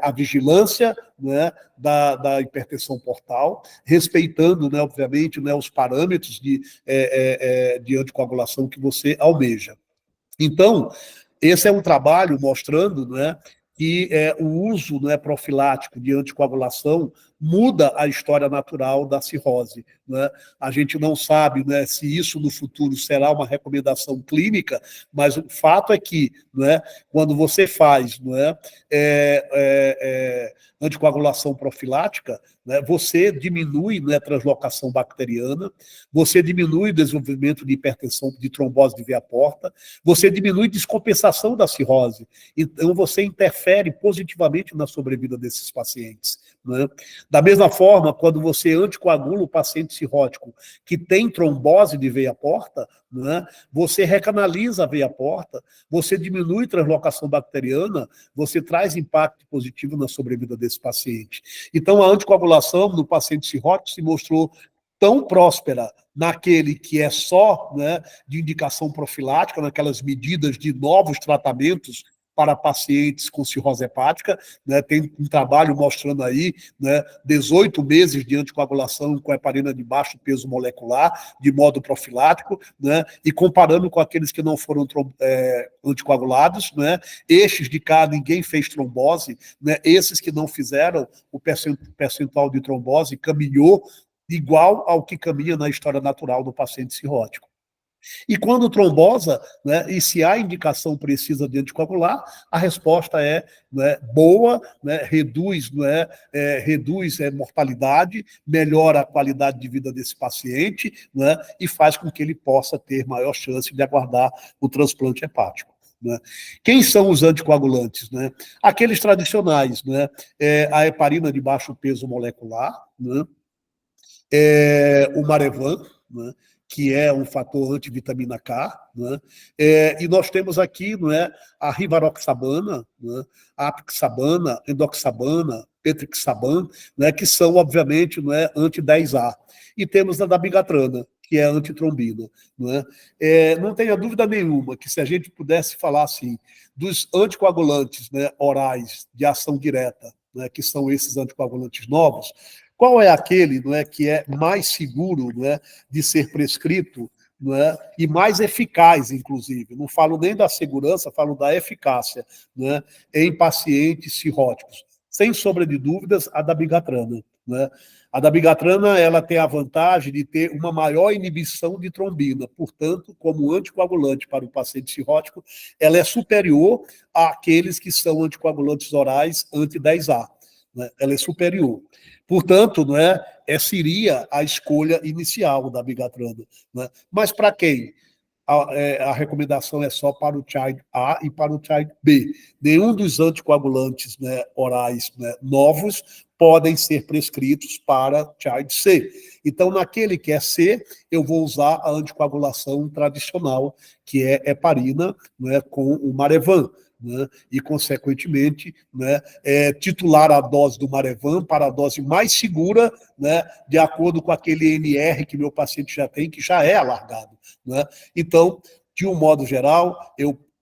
a vigilância, né, da hipertensão portal, respeitando, né, obviamente, né, os parâmetros de anticoagulação que você almeja. Então, esse é um trabalho mostrando, né, que o uso, né, profilático de anticoagulação muda a história natural da cirrose. Né? A gente não sabe, né, se isso no futuro será uma recomendação clínica, mas o fato é que, né, quando você faz, né, anticoagulação profilática, né, você diminui, né, a translocação bacteriana, você diminui o desenvolvimento de hipertensão, de trombose de veia porta, você diminui descompensação da cirrose. Então, você interfere positivamente na sobrevida desses pacientes. Né? Da mesma forma, quando você anticoagula o paciente cirrótico que tem trombose de veia porta, né, você recanaliza a veia porta, você diminui a translocação bacteriana, você traz impacto positivo na sobrevida desse paciente. Então, a anticoagulação no paciente cirrótico se mostrou tão próspera naquele que é só, né, de indicação profilática, naquelas medidas de novos tratamentos para pacientes com cirrose hepática, né, tem um trabalho mostrando aí, né, 18 meses de anticoagulação com heparina de baixo peso molecular, de modo profilático, né, e comparando com aqueles que não foram anticoagulados, né, estes de cá ninguém fez trombose, né, esses que não fizeram, o percentual de trombose caminhou igual ao que caminha na história natural do paciente cirrótico. E quando trombosa, né, e se há indicação precisa de anticoagular, a resposta é, né, boa, né, reduz mortalidade, melhora a qualidade de vida desse paciente, né, e faz com que ele possa ter maior chance de aguardar o transplante hepático. Né? Quem são os anticoagulantes? Né? Aqueles tradicionais, né? A heparina de baixo peso molecular, né? O Marevan, né, que é um fator antivitamina K, né, e nós temos aqui, não é, a rivaroxabana, né, a apixabana, endoxabana, petrixaban, né, que são, obviamente, não é, anti-10A. E temos a dabigatrana, que é antitrombina. Não, não tenha dúvida nenhuma que se a gente pudesse falar assim, dos anticoagulantes, né, orais de ação direta, né, que são esses anticoagulantes novos, qual é aquele, não é, que é mais seguro, não é, de ser prescrito, não é, e mais eficaz, inclusive? Não falo nem da segurança, falo da eficácia, não é, em pacientes cirróticos. Sem sombra de dúvidas, a dabigatrana. Não é? A dabigatrana, ela tem a vantagem de ter uma maior inibição de trombina, portanto, como anticoagulante para o paciente cirrótico, ela é superior àqueles que são anticoagulantes orais anti-10A. Né? Ela é superior. Portanto, não é, seria a escolha inicial da dabigatrana. Né? Mas para quem? A recomendação é só para o Child A e para o Child B. Nenhum dos anticoagulantes, né, orais, né, novos podem ser prescritos para Child C. Então, naquele que é C, eu vou usar a anticoagulação tradicional, que é heparina, né, com o Marevan. Né, e, consequentemente, né, titular a dose do Marevan para a dose mais segura, né, de acordo com aquele NR que meu paciente já tem, que já é alargado. Né? Então, de um modo geral,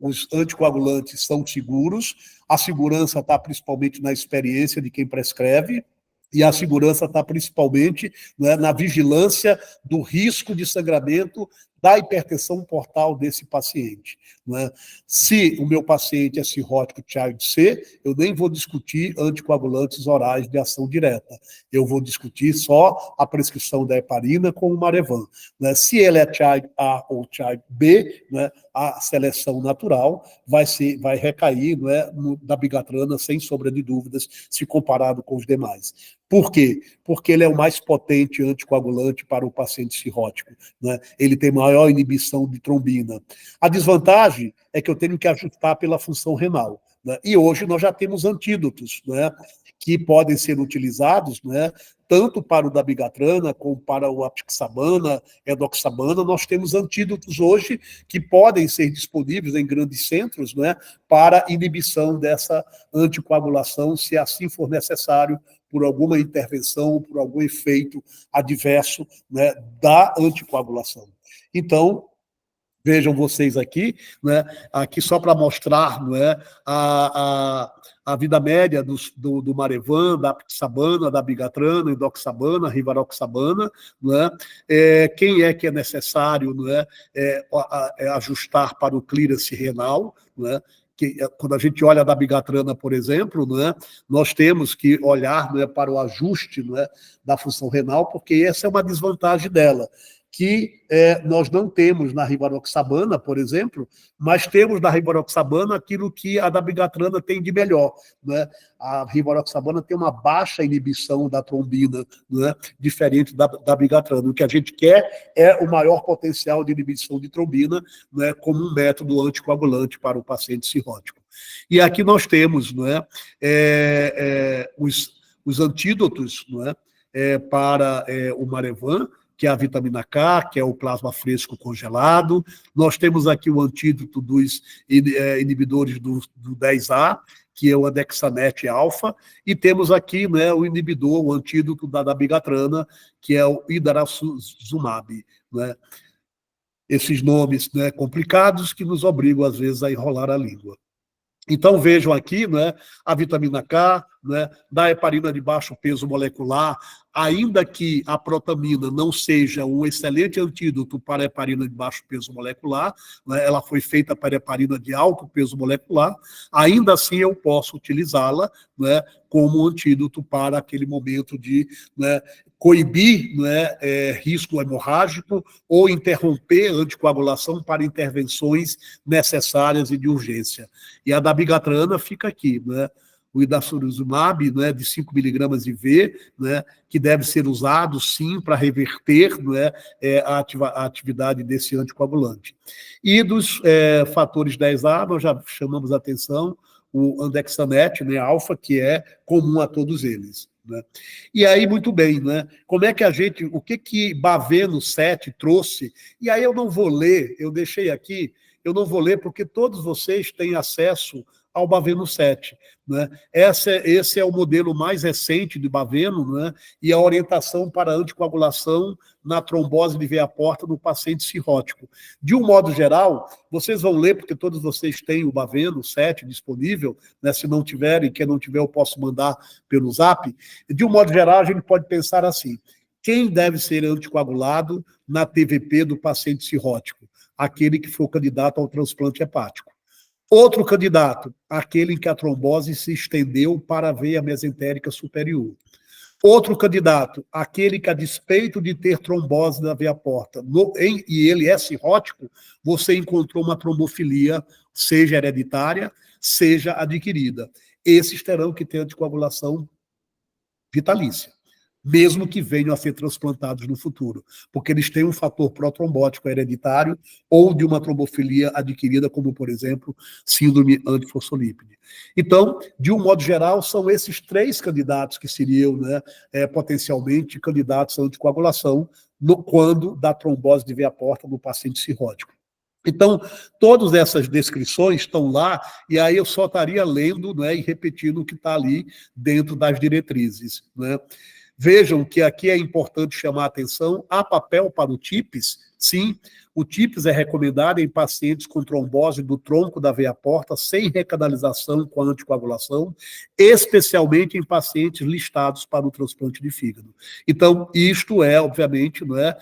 os anticoagulantes são seguros, a segurança está principalmente na experiência de quem prescreve, e a segurança está principalmente, né, na vigilância do risco de sangramento da hipertensão portal desse paciente. Né? Se o meu paciente é cirrótico Child C, eu nem vou discutir anticoagulantes orais de ação direta. Eu vou discutir só a prescrição da heparina com o Marevan. Né? Se ele é Child A ou Child B, né, a seleção natural vai recair, né, da dabigatrana, sem sombra de dúvidas, se comparado com os demais. Por quê? Porque ele é o mais potente anticoagulante para o paciente cirrótico, né? Ele tem maior inibição de trombina. A desvantagem é que eu tenho que ajustar pela função renal, né? E hoje nós já temos antídotos, né, que podem ser utilizados, né, tanto para o dabigatrana como para o apixabana, edoxabana. Nós temos antídotos hoje que podem ser disponíveis em grandes centros, né, para inibição dessa anticoagulação, se assim for necessário, por alguma intervenção, por algum efeito adverso, né, da anticoagulação. Então, vejam vocês aqui, né, aqui só para mostrar, não é, a vida média do Marevan, da apixabana, da bigatrana, endoxabana, rivaroxabana, não é? Quem é que é necessário, não é, ajustar para o clearance renal, não é? Que, quando a gente olha da bigatrana, por exemplo, não é, nós temos que olhar, não é, para o ajuste, não é, da função renal, porque essa é uma desvantagem dela, que nós não temos na rivaroxabana, por exemplo, mas temos na rivaroxabana aquilo que a dabigatrana tem de melhor, né? A rivaroxabana tem uma baixa inibição da trombina, né, diferente da dabigatrana. O que a gente quer é o maior potencial de inibição de trombina, né, como um método anticoagulante para o paciente cirrótico. E aqui nós temos, não é, os antídotos, não é, para o Marevan, que é a vitamina K, que é o plasma fresco congelado. Nós temos aqui o antídoto dos inibidores do 10A, que é o andexanet alfa, e temos aqui, né, o inibidor, o antídoto da dabigatrana, que é o idarazumab, né? Esses nomes, né, complicados que nos obrigam, às vezes, a enrolar a língua. Então, vejam aqui, né, a vitamina K, né, da heparina de baixo peso molecular, ainda que a protamina não seja um excelente antídoto para a heparina de baixo peso molecular, né, ela foi feita para a heparina de alto peso molecular, ainda assim eu posso utilizá-la, né, como antídoto para aquele momento de, né, coibir, né, risco hemorrágico ou interromper a anticoagulação para intervenções necessárias e de urgência. E a dabigatrana fica aqui, né? O idarucizumab, né, de 5 miligramas IV, né, que deve ser usado, sim, para reverter, né, a atividade desse anticoagulante. E dos fatores 10A, nós já chamamos a atenção, o andexanet, né, alfa, que é comum a todos eles, né? E aí, muito bem, né? Como é que a gente, o que Baveno 7 trouxe? E aí eu não vou ler, eu deixei aqui, eu não vou ler porque todos vocês têm acesso ao Baveno 7, né? Esse é o modelo mais recente de Baveno, né? E a orientação para anticoagulação na trombose de veia porta no paciente cirrótico. De um modo geral, vocês vão ler, porque todos vocês têm o Baveno 7 disponível, né? Se não tiverem, quem não tiver, eu posso mandar pelo Zap. De um modo geral, a gente pode pensar assim: quem deve ser anticoagulado na TVP do paciente cirrótico? Aquele que for candidato ao transplante hepático. Outro candidato, aquele em que a trombose se estendeu para a veia mesentérica superior. Outro candidato, aquele que, a despeito de ter trombose na veia porta, e ele é cirrótico, você encontrou uma trombofilia, seja hereditária, seja adquirida. Esses terão que ter anticoagulação vitalícia, mesmo que venham a ser transplantados no futuro, porque eles têm um fator protrombótico hereditário ou de uma trombofilia adquirida, como, por exemplo, síndrome antifosfolípide. Então, de um modo geral, são esses 3 candidatos que seriam, né, potencialmente candidatos à anticoagulação quando da trombose de veia porta no paciente cirrótico. Então, todas essas descrições estão lá, e aí eu só estaria lendo, né, e repetindo o que está ali dentro das diretrizes, né? Vejam que aqui é importante chamar a atenção, há papel para o TIPS, sim, o TIPS é recomendado em pacientes com trombose do tronco da veia porta, sem recanalização com anticoagulação, especialmente em pacientes listados para o transplante de fígado. Então, isto é, obviamente, não é,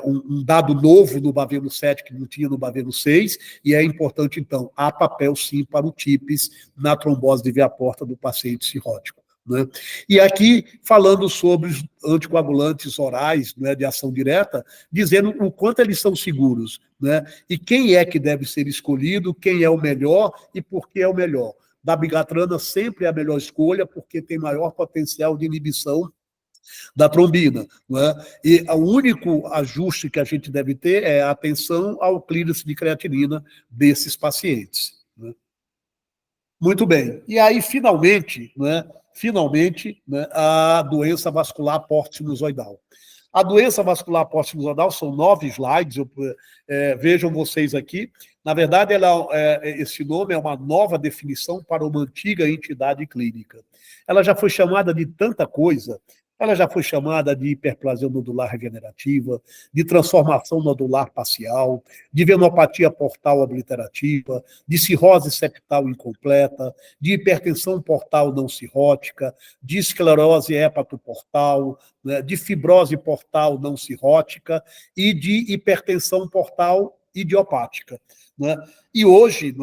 um dado novo no Baveno 7 que não tinha no Baveno 6, e é importante, então, há papel, sim, para o TIPS na trombose de veia porta do paciente cirrótico, né? E aqui, falando sobre os anticoagulantes orais, né, de ação direta, dizendo o quanto eles são seguros, né, e quem é que deve ser escolhido, quem é o melhor e por que é o melhor. dabigatrana sempre é a melhor escolha, porque tem maior potencial de inibição da trombina. Não é? E o único ajuste que a gente deve ter é a atenção ao clearance de creatinina desses pacientes. Né? Muito bem. E aí, finalmente, né, a doença vascular porto-sinusoidal. A doença vascular porto-sinusoidal são 9 slides, vejam vocês aqui. Na verdade, esse nome é uma nova definição para uma antiga entidade clínica. Ela já foi chamada de tanta coisa. Ela já foi chamada de hiperplasia nodular regenerativa, de transformação nodular parcial, de venopatia portal obliterativa, de cirrose septal incompleta, de hipertensão portal não cirrótica, de esclerose hepatoportal, né, de fibrose portal não cirrótica e de hipertensão portal idiopática. Né? E hoje,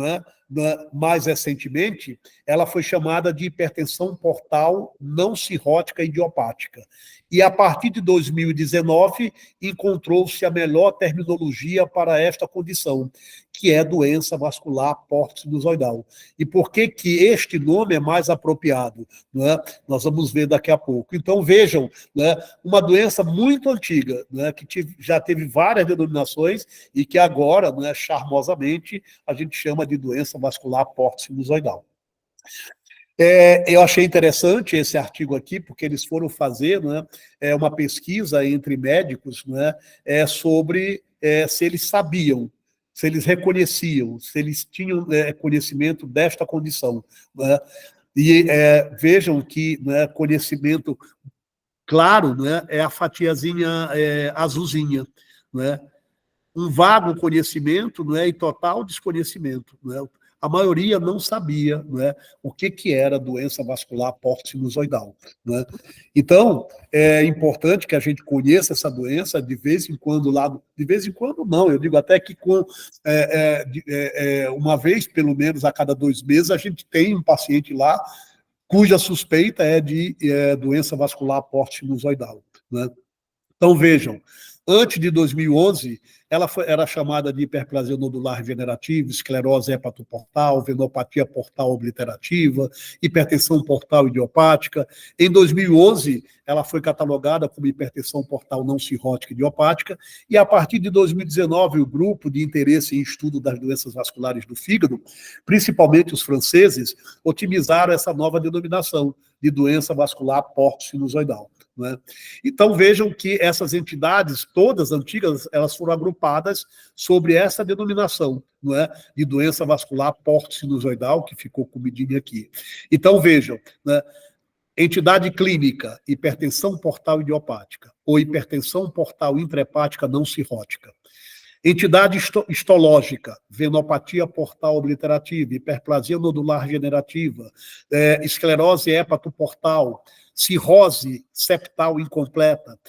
mais recentemente, ela foi chamada de hipertensão portal não cirrótica idiopática. E, a partir de 2019, encontrou-se a melhor terminologia para esta condição, que é doença vascular porto-sinusoidal. E por que este nome é mais apropriado? Né? Nós vamos ver daqui a pouco. Então, vejam, né, uma doença muito antiga, né, que já teve várias denominações e que agora, né, charmosamente, a gente chama de doença vascular porto-sinusoidal. Eu achei interessante esse artigo aqui, porque eles foram fazer, né, uma pesquisa entre médicos, né, sobre se eles sabiam, se eles reconheciam, se eles tinham conhecimento desta condição. Né, e vejam que, né, conhecimento claro, né, é a fatiazinha azulzinha, né, um vago conhecimento, né, e total desconhecimento. Né? A maioria não sabia, né, o que era doença vascular porto-sinusoidal. Né? Então, é importante que a gente conheça essa doença de vez em quando, de vez em quando não, eu digo até que uma vez, pelo menos, a cada 2 meses, a gente tem um paciente lá cuja suspeita é de doença vascular porto-sinusoidal. Né? Então, vejam, antes de 2011, ela era chamada de hiperplasia nodular regenerativa, esclerose hepatoportal, venopatia portal obliterativa, hipertensão portal idiopática. Em 2011, ela foi catalogada como hipertensão portal não cirrótica idiopática, e a partir de 2019, o grupo de interesse em estudo das doenças vasculares do fígado, principalmente os franceses, otimizaram essa nova denominação de doença vascular porto-sinusoidal. Né? Então, vejam que essas entidades, todas antigas, elas foram agrupadas sobre essa denominação, não é? De doença vascular porto-sinusoidal, que ficou comidinha aqui. Então, vejam, né? Entidade clínica, hipertensão portal idiopática, ou hipertensão portal intrahepática não cirrótica. Entidade histológica, venopatia portal obliterativa, hiperplasia nodular regenerativa, esclerose hepatoportal, cirrose septal incompleta.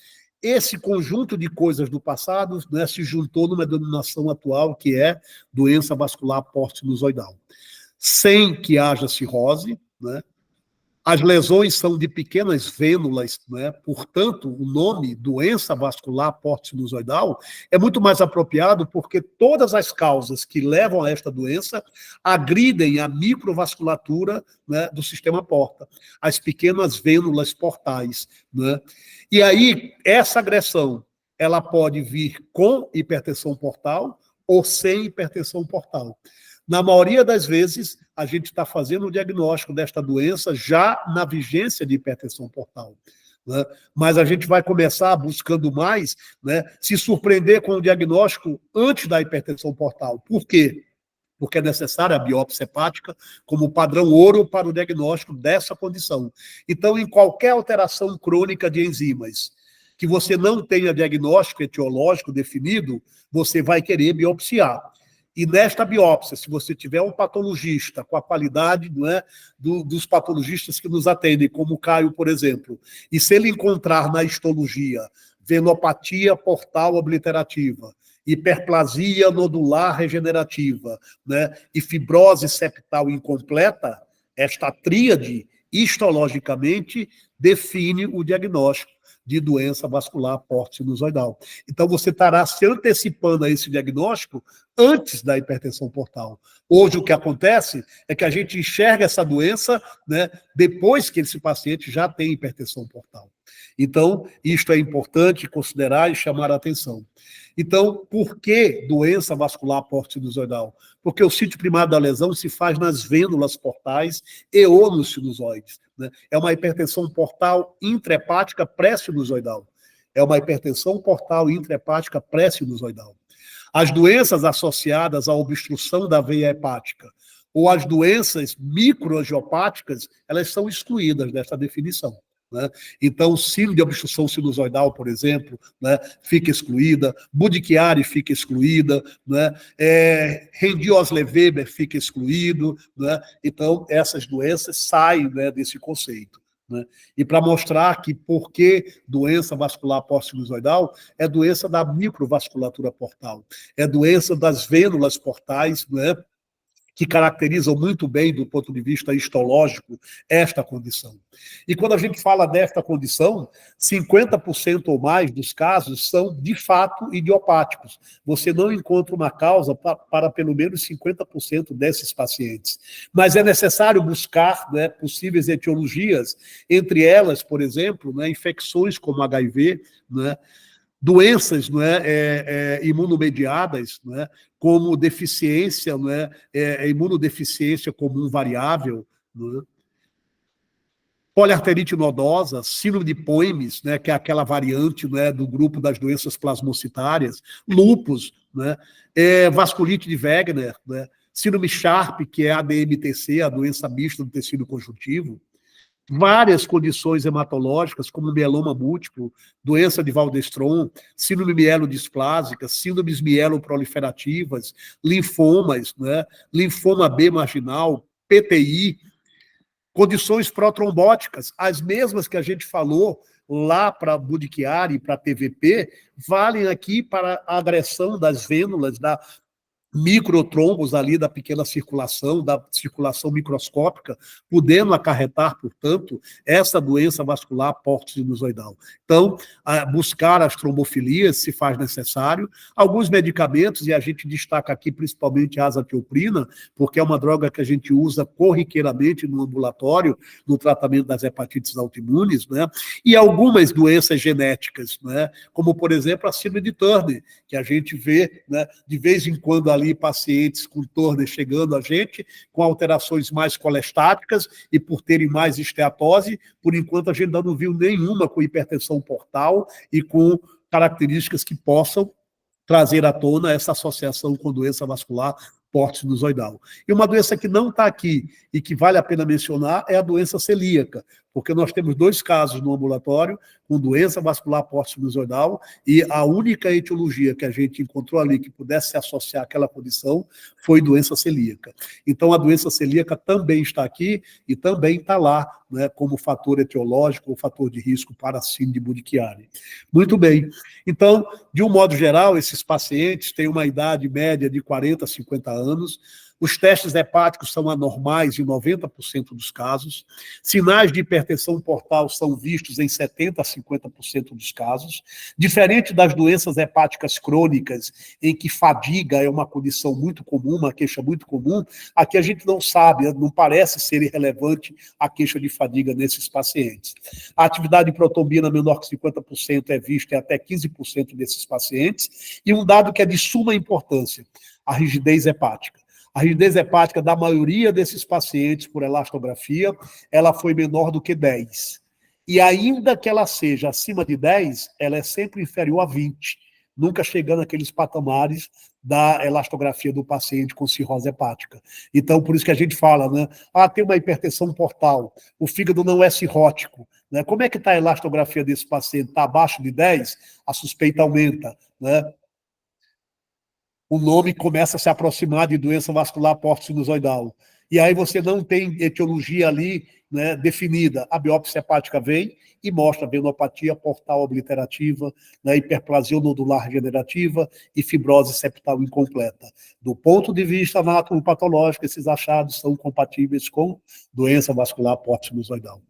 Esse conjunto de coisas do passado, né, se juntou numa denominação atual, que é doença vascular porto-sinusoidal. Sem que haja cirrose, né? As lesões são de pequenas vênulas, né? Portanto, o nome doença vascular porto-sinusoidal é muito mais apropriado porque todas as causas que levam a esta doença agridem a microvasculatura, né, do sistema porta, as pequenas vênulas portais. Né? E aí, essa agressão ela pode vir com hipertensão portal ou sem hipertensão portal. Na maioria das vezes, a gente está fazendo o diagnóstico desta doença já na vigência de hipertensão portal. Né? Mas a gente vai começar buscando mais, né, se surpreender com o diagnóstico antes da hipertensão portal. Por quê? Porque é necessária a biópsia hepática como padrão ouro para o diagnóstico dessa condição. Então, em qualquer alteração crônica de enzimas que você não tenha diagnóstico etiológico definido, você vai querer biopsiar. E nesta biópsia, se você tiver um patologista com a qualidade, não é, dos patologistas que nos atendem, como o Caio, por exemplo, e se ele encontrar na histologia venopatia portal obliterativa, hiperplasia nodular regenerativa, né, e fibrose septal incompleta, esta tríade histologicamente define o diagnóstico de doença vascular porto-sinusoidal. Então, você estará se antecipando a esse diagnóstico antes da hipertensão portal. Hoje, o que acontece é que a gente enxerga essa doença, né, depois que esse paciente já tem hipertensão portal. Então, isto é importante considerar e chamar a atenção. Então, por que doença vascular porto-sinusoidal? Porque o sítio primário da lesão se faz nas vênulas portais e ou nos sinusoides, né? É uma hipertensão portal intrahepática pré-sinusoidal. É uma hipertensão portal intrahepática pré-sinusoidal. As doenças associadas à obstrução da veia hepática ou as doenças microangiopáticas, elas são excluídas desta definição, né? Então, síndrome de obstrução sinusoidal, por exemplo, né, fica excluída, Budd-Chiari fica excluída, né, Hendy-Osler-Weber fica excluído, né? Então, essas doenças saem, né, desse conceito, né? E para mostrar que por que doença vascular porto-sinusoidal é doença da microvasculatura portal, é doença das vênulas portais, né, que caracterizam muito bem, do ponto de vista histológico, esta condição. E quando a gente fala desta condição, 50% ou mais dos casos são, de fato, idiopáticos. Você não encontra uma causa para pelo menos 50% desses pacientes. Mas é necessário buscar, né, possíveis etiologias, entre elas, por exemplo, né, infecções como HIV, né, doenças, não é, imunomediadas, não é, como deficiência, não é, imunodeficiência comum variável, não é, poliarterite nodosa, síndrome de Poemes, né, que é aquela variante, né, do grupo das doenças plasmocitárias, lúpus, né, vasculite de Wegener, né, síndrome Sharp, que é a DMTC, a doença mista do tecido conjuntivo, várias condições hematológicas, como mieloma múltiplo, doença de Waldenstrom, síndrome mielodisplásica, síndromes mieloproliferativas, linfomas, né, linfoma B marginal, PTI, condições protrombóticas, as mesmas que a gente falou lá para Budd-Chiari e para TVP, valem aqui para a agressão das vênulas, da microtrombos ali da pequena circulação, da circulação microscópica, podendo acarretar, portanto, essa doença vascular porto-sinusoidal. Então, buscar as trombofilias se faz necessário. Alguns medicamentos, e a gente destaca aqui principalmente a azatioprina, porque é uma droga que a gente usa corriqueiramente no ambulatório, no tratamento das hepatites autoimunes, né? E algumas doenças genéticas, né? Como, por exemplo, a síndrome de Turner, que a gente vê, né, de vez em quando ali pacientes com Turner chegando a gente, com alterações mais colestáticas e por terem mais esteatose. Por enquanto a gente ainda não viu nenhuma com hipertensão portal e com características que possam trazer à tona essa associação com doença vascular porto-sinusoidal. E uma doença que não está aqui e que vale a pena mencionar é a doença celíaca, porque nós temos 2 casos no ambulatório com doença vascular porto-sinusoidal e a única etiologia que a gente encontrou ali que pudesse se associar àquela condição foi doença celíaca. Então, a doença celíaca também está aqui e também está lá, né, como fator etiológico ou fator de risco para a síndrome de Budd-Chiari. Muito bem. Então, de um modo geral, esses pacientes têm uma idade média de 40 a 50 anos, os testes hepáticos são anormais em 90% dos casos, sinais de hipertensão portal são vistos em 70% a 50% dos casos, diferente das doenças hepáticas crônicas, em que fadiga é uma condição muito comum, uma queixa muito comum, aqui a gente não sabe, não parece ser irrelevante a queixa de fadiga nesses pacientes. A atividade de protombina menor que 50% é vista em até 15% desses pacientes, e um dado que é de suma importância, a rigidez hepática. A rigidez hepática da maioria desses pacientes por elastografia, ela foi menor do que 10. E ainda que ela seja acima de 10, ela é sempre inferior a 20, nunca chegando àqueles patamares da elastografia do paciente com cirrose hepática. Então, por isso que a gente fala, né? Tem uma hipertensão portal, o fígado não é cirrótico, né? Como é que está a elastografia desse paciente? Está abaixo de 10? A suspeita aumenta, né? O nome começa a se aproximar de doença vascular porto-sinusoidal. E aí você não tem etiologia ali né, definida, a biópsia hepática vem e mostra venopatia portal obliterativa, né, hiperplasia nodular regenerativa e fibrose septal incompleta. Do ponto de vista anatomopatológico, esses achados são compatíveis com doença vascular porto-sinusoidal.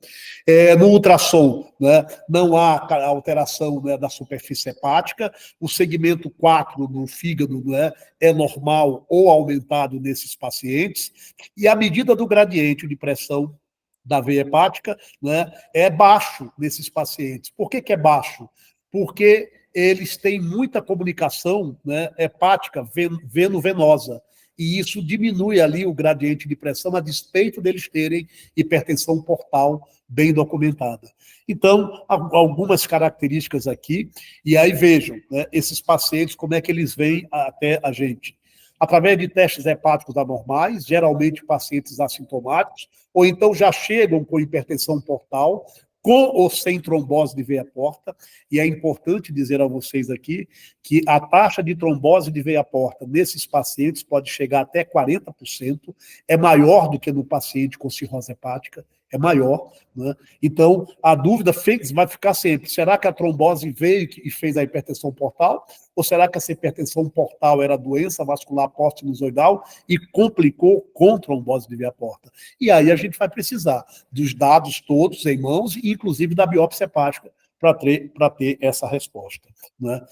No ultrassom, né, não há alteração, né, da superfície hepática, o segmento 4 do fígado, né, é normal ou aumentado nesses pacientes, e a medida do gradiente de pressão da veia hepática, né, é baixo nesses pacientes. Por que é baixo? Porque eles têm muita comunicação, né, hepática veno-venosa, e isso diminui ali o gradiente de pressão a despeito deles terem hipertensão portal bem documentada. Então, algumas características aqui, e aí vejam, né, esses pacientes, como é que eles vêm até a gente. Através de testes hepáticos anormais, geralmente pacientes assintomáticos, ou então já chegam com hipertensão portal, com ou sem trombose de veia porta, e é importante dizer a vocês aqui que a taxa de trombose de veia porta nesses pacientes pode chegar até 40%, é maior do que no paciente com cirrose hepática, é maior, né? Então, a dúvida vai ficar sempre, será que a trombose veio e fez a hipertensão portal? Ou será que essa hipertensão portal era doença vascular porto-sinusoidal e complicou com trombose de veia porta? E aí a gente vai precisar dos dados todos em mãos, inclusive da biópsia hepática, para ter essa resposta, né?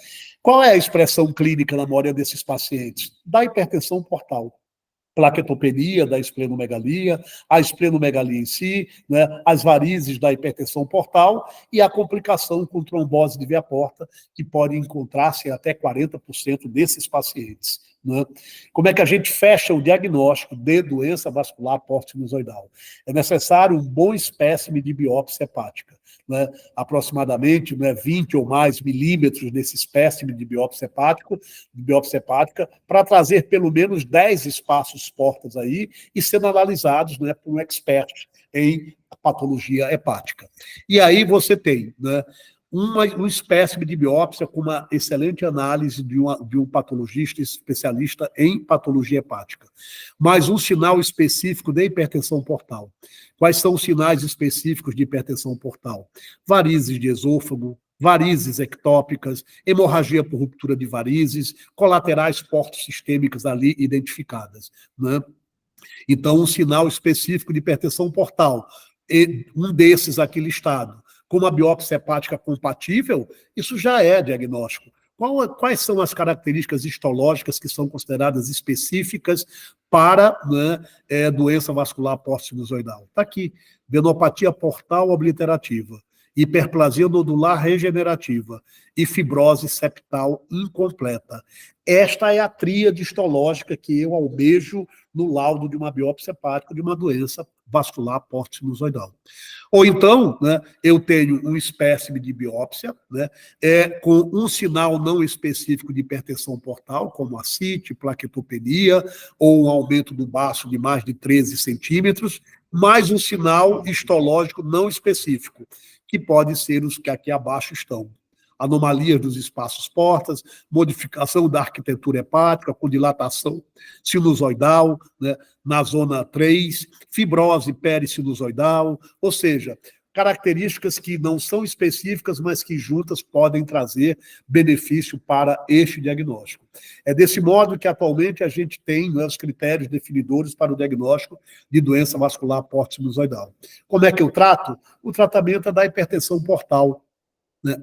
Qual é a expressão clínica na maioria desses pacientes? Da hipertensão portal. Plaquetopenia da esplenomegalia, a esplenomegalia em si, né, as varizes da hipertensão portal e a complicação com trombose de veia porta, que pode encontrar-se em até 40% desses pacientes, né? Como é que a gente fecha o diagnóstico de doença vascular porto-sinusoidal? É necessário um bom espécime de biópsia hepática, né, aproximadamente, né, 20 ou mais milímetros desse espécime de biópsia hepática, para trazer pelo menos 10 espaços portas aí e sendo analisados, né, por um expert em patologia hepática. E aí você tem, né, um espécime de biópsia com uma excelente análise de um patologista especialista em patologia hepática, mas um sinal específico de hipertensão portal. Quais são os sinais específicos de hipertensão portal? Varizes de esôfago, varizes ectópicas, hemorragia por ruptura de varizes, colaterais portosistêmicas ali identificadas, né? Então, um sinal específico de hipertensão portal, um desses aqui listado, com uma biópsia hepática compatível, isso já é diagnóstico. Quais são as características histológicas que são consideradas específicas para, né, doença vascular porto-sinusoidal? Está aqui, venopatia portal obliterativa, hiperplasia nodular regenerativa e fibrose septal incompleta. Esta é a tríade histológica que eu almejo no laudo de uma biópsia hepática de uma doença vascular porto-sinusoidal. Ou então, né, eu tenho um espécime de biópsia, né, com um sinal não específico de hipertensão portal, como ascite, plaquetopenia, ou um aumento do baço de mais de 13 centímetros, mais um sinal histológico não específico, que pode ser os que aqui abaixo estão. Anomalias dos espaços portas, modificação da arquitetura hepática, com dilatação sinusoidal, né, na zona 3, fibrose perisinusoidal, ou seja, características que não são específicas, mas que juntas podem trazer benefício para este diagnóstico. É desse modo que atualmente a gente tem, né, os critérios definidores para o diagnóstico de doença vascular porto-sinusoidal. Como é que eu trato? O tratamento é da hipertensão portal.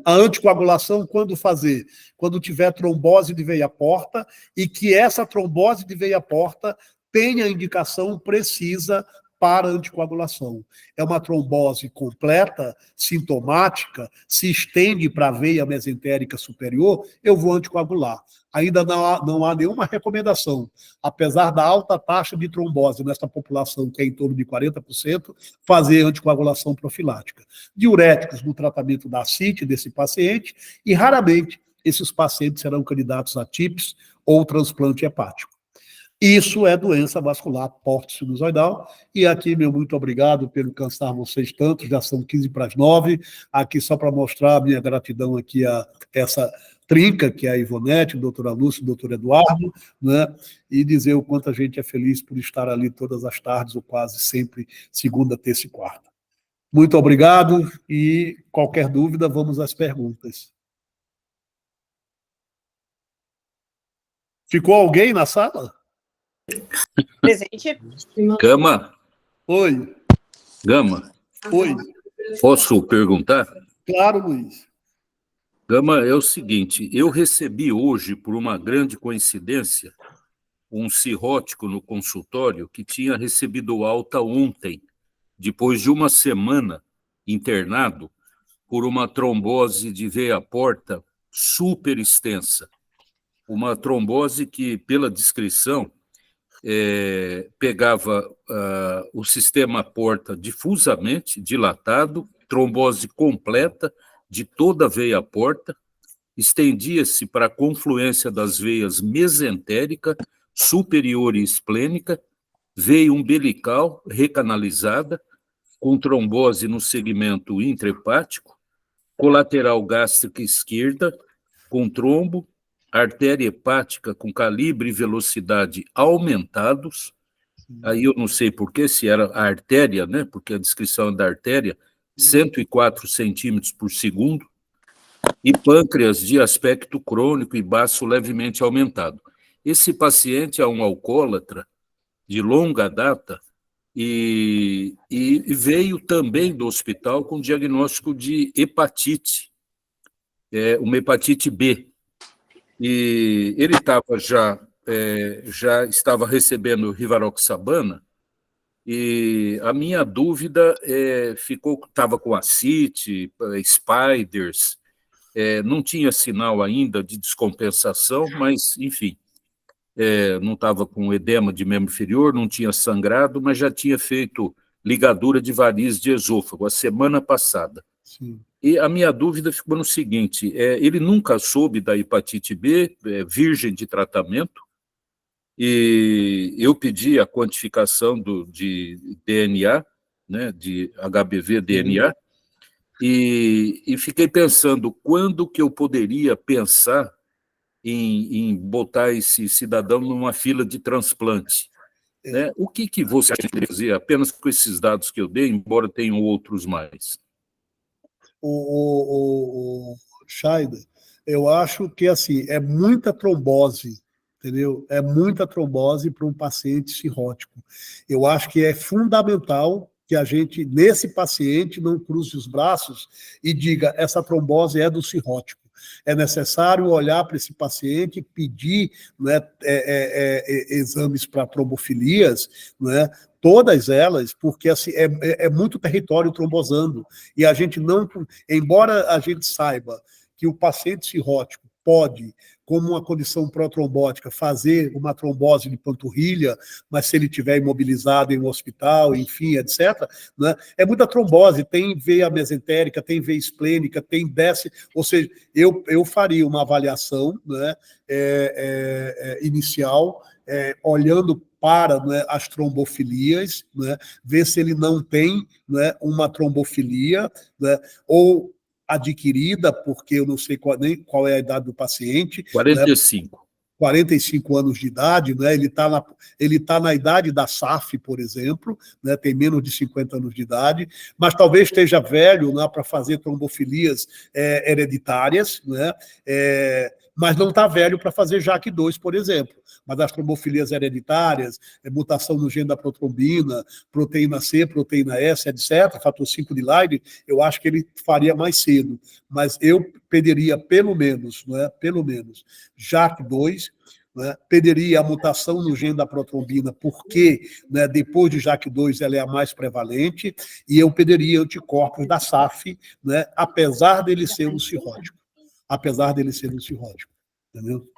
A anticoagulação, quando fazer? Quando tiver trombose de veia porta e que essa trombose de veia porta tenha indicação precisa para anticoagulação. É uma trombose completa, sintomática, se estende para a veia mesentérica superior, eu vou anticoagular. Ainda não há nenhuma recomendação, apesar da alta taxa de trombose nessa população, que é em torno de 40%, fazer anticoagulação profilática. Diuréticos no tratamento da ascite desse paciente e, raramente, esses pacientes serão candidatos a TIPS ou transplante hepático. Isso é doença vascular porto-sinusoidal. E aqui, meu muito obrigado pelo cansar vocês tanto, já são 15 para as 9. Aqui só para mostrar a minha gratidão aqui a essa trinca, que é a Ivonete, a doutora Lúcia, o doutor Eduardo, né? E dizer o quanto a gente é feliz por estar ali todas as tardes, ou quase sempre, segunda, terça e quarta. Muito obrigado e qualquer dúvida, vamos às perguntas. Ficou alguém na sala? Presente. Gama. Oi. Gama. Oi. Posso perguntar? Claro, Luiz. Gama, é o seguinte, eu recebi hoje, por uma grande coincidência, um cirrótico no consultório que tinha recebido alta ontem, depois de uma semana internado por uma trombose de veia porta super extensa. Uma trombose que, pela descrição, pegava o sistema porta difusamente dilatado, trombose completa de toda a veia porta, estendia-se para a confluência das veias mesentérica, superior e esplênica, veia umbilical recanalizada, com trombose no segmento intrahepático, colateral gástrica esquerda, com trombo, artéria hepática com calibre e velocidade aumentados. Aí eu não sei por que, se era a artéria, né? Porque a descrição é da artéria, 104 centímetros por segundo, e pâncreas de aspecto crônico e baço levemente aumentado. Esse paciente é um alcoólatra de longa data e veio também do hospital com diagnóstico de hepatite, uma hepatite B. E ele já estava recebendo rivaroxabana, e a minha dúvida estava com ascite, spiders, não tinha sinal ainda de descompensação, mas, enfim, não estava com edema de membro inferior, não tinha sangrado, mas já tinha feito ligadura de varizes de esôfago a semana passada. Sim. E a minha dúvida ficou no seguinte, ele nunca soube da hepatite B, virgem de tratamento, e eu pedi a quantificação de DNA, né, de HBV-DNA, e fiquei pensando quando que eu poderia pensar em botar esse cidadão numa fila de transplante. Né? O que você acha que deve fazer apenas com esses dados que eu dei, embora tenham outros mais? O Scheider, eu acho que assim, é muita trombose, entendeu? É muita trombose para um paciente cirrótico. Eu acho que é fundamental que a gente, nesse paciente, não cruze os braços e diga, essa trombose é do cirrótico. É necessário olhar para esse paciente e pedir, né, exames para trombofilias, né, todas elas, porque assim, é muito território trombosando. E a gente não, embora a gente saiba que o paciente cirrótico pode, como uma condição protrombótica, fazer uma trombose de panturrilha, mas se ele estiver imobilizado em um hospital, enfim, etc., né, é muita trombose, tem veia mesentérica, tem veia esplênica, tem desce, ou seja, eu faria uma avaliação, né, inicial, olhando para, né, as trombofilias, né, ver se ele não tem, né, uma trombofilia, né, ou adquirida, porque eu não sei nem qual é a idade do paciente. 45. Né, 45 anos de idade, né? Ele tá na idade da SAF, por exemplo, né? Tem menos de 50 anos de idade, mas talvez esteja velho, né, para fazer trombofilias hereditárias, né? Mas não está velho para fazer JAK2, por exemplo. Mas as trombofilias hereditárias, mutação no gene da protrombina, proteína C, proteína S, etc., fator 5 de Leiden, eu acho que ele faria mais cedo. Mas eu pediria pelo menos JAK2, né, pediria a mutação no gene da protrombina, porque, né, depois de JAK2 ela é a mais prevalente, e eu pediria anticorpos da SAF, né, apesar dele ser um cirrótico. Entendeu?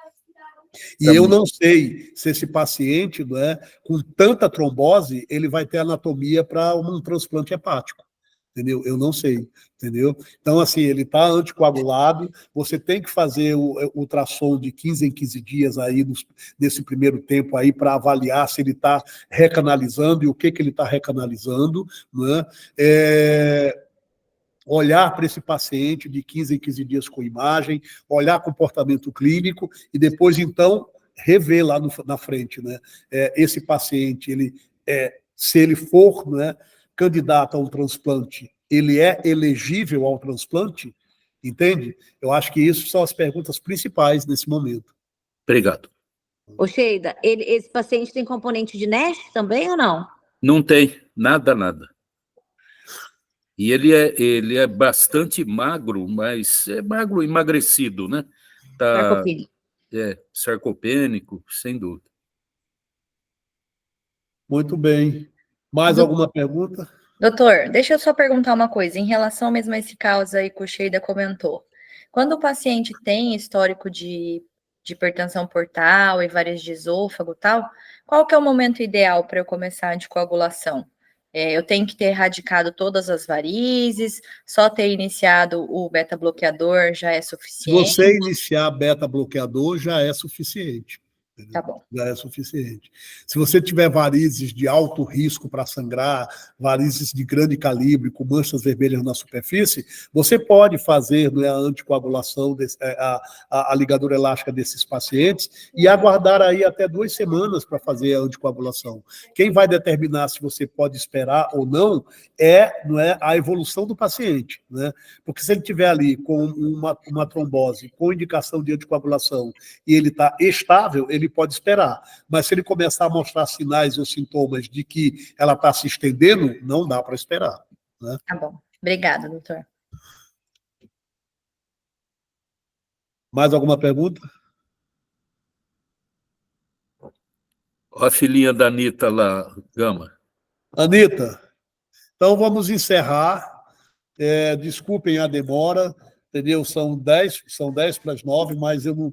E eu não sei se esse paciente, né, com tanta trombose, ele vai ter anatomia para um transplante hepático. Entendeu? Eu não sei, entendeu? Então, assim, ele está anticoagulado, você tem que fazer o ultrassom de 15 em 15 dias aí, nesse primeiro tempo aí, para avaliar se ele está recanalizando e o que ele está recanalizando, né? Olhar para esse paciente de 15 em 15 dias com imagem, olhar comportamento clínico e depois, então, rever lá na frente, né? Esse paciente, se ele for, né, candidato a um transplante ele é elegível ao transplante? Entende? Eu acho que isso são as perguntas principais nesse momento. Obrigado. Ô, Sheida, esse paciente tem componente de NASH também ou não? Não tem nada, nada. E ele é bastante magro, mas é magro emagrecido, né? Sarcopenia. Sarcopênico, sem dúvida. Muito bem. Mais alguma pergunta? Doutor, deixa eu só perguntar uma coisa, em relação mesmo a esse caso aí que o Sheida comentou. Quando o paciente tem histórico de hipertensão portal e várias de esôfago e tal, qual que é o momento ideal para eu começar a anticoagulação? Eu tenho que ter erradicado todas as varizes, só ter iniciado o beta-bloqueador já é Se suficiente? você iniciar beta-bloqueador, já é suficiente. Tá bom. Já é suficiente. Se você tiver varizes de alto risco para sangrar, varizes de grande calibre, com manchas vermelhas na superfície, você pode fazer, né, a anticoagulação, a ligadura elástica desses pacientes e aguardar aí até 2 semanas para fazer a anticoagulação. Quem vai determinar se você pode esperar ou não é a evolução do paciente, né? Porque se ele tiver ali com uma trombose, com indicação de anticoagulação, e ele está estável, ele pode esperar. Mas se ele começar a mostrar sinais ou sintomas de que ela está se estendendo, não dá para esperar, né? Tá bom. Obrigada, doutor. Mais alguma pergunta? A filhinha da Anitta lá, Gama. Anitta, então vamos encerrar. Desculpem a demora, entendeu? São 10 para as 9, mas eu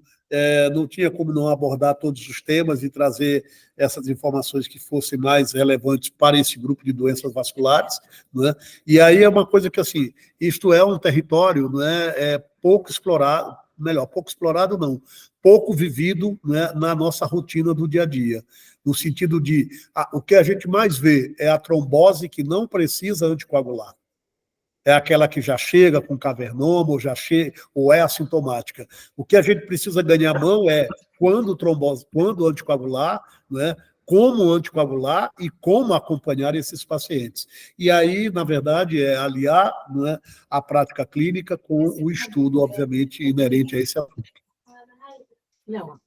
não tinha como não abordar todos os temas e trazer essas informações que fossem mais relevantes para esse grupo de doenças vasculares, né? E aí é uma coisa que, assim, isto é um território, né, pouco explorado, melhor, pouco explorado não, pouco vivido, né, na nossa rotina do dia a dia, no sentido de, o que a gente mais vê é a trombose que não precisa anticoagular. É aquela que já chega com cavernoma, ou é assintomática. O que a gente precisa ganhar mão é quando anticoagular, né, como anticoagular e como acompanhar esses pacientes. E aí, na verdade, é aliar, né, a prática clínica com o estudo, obviamente, inerente a esse assunto. Não,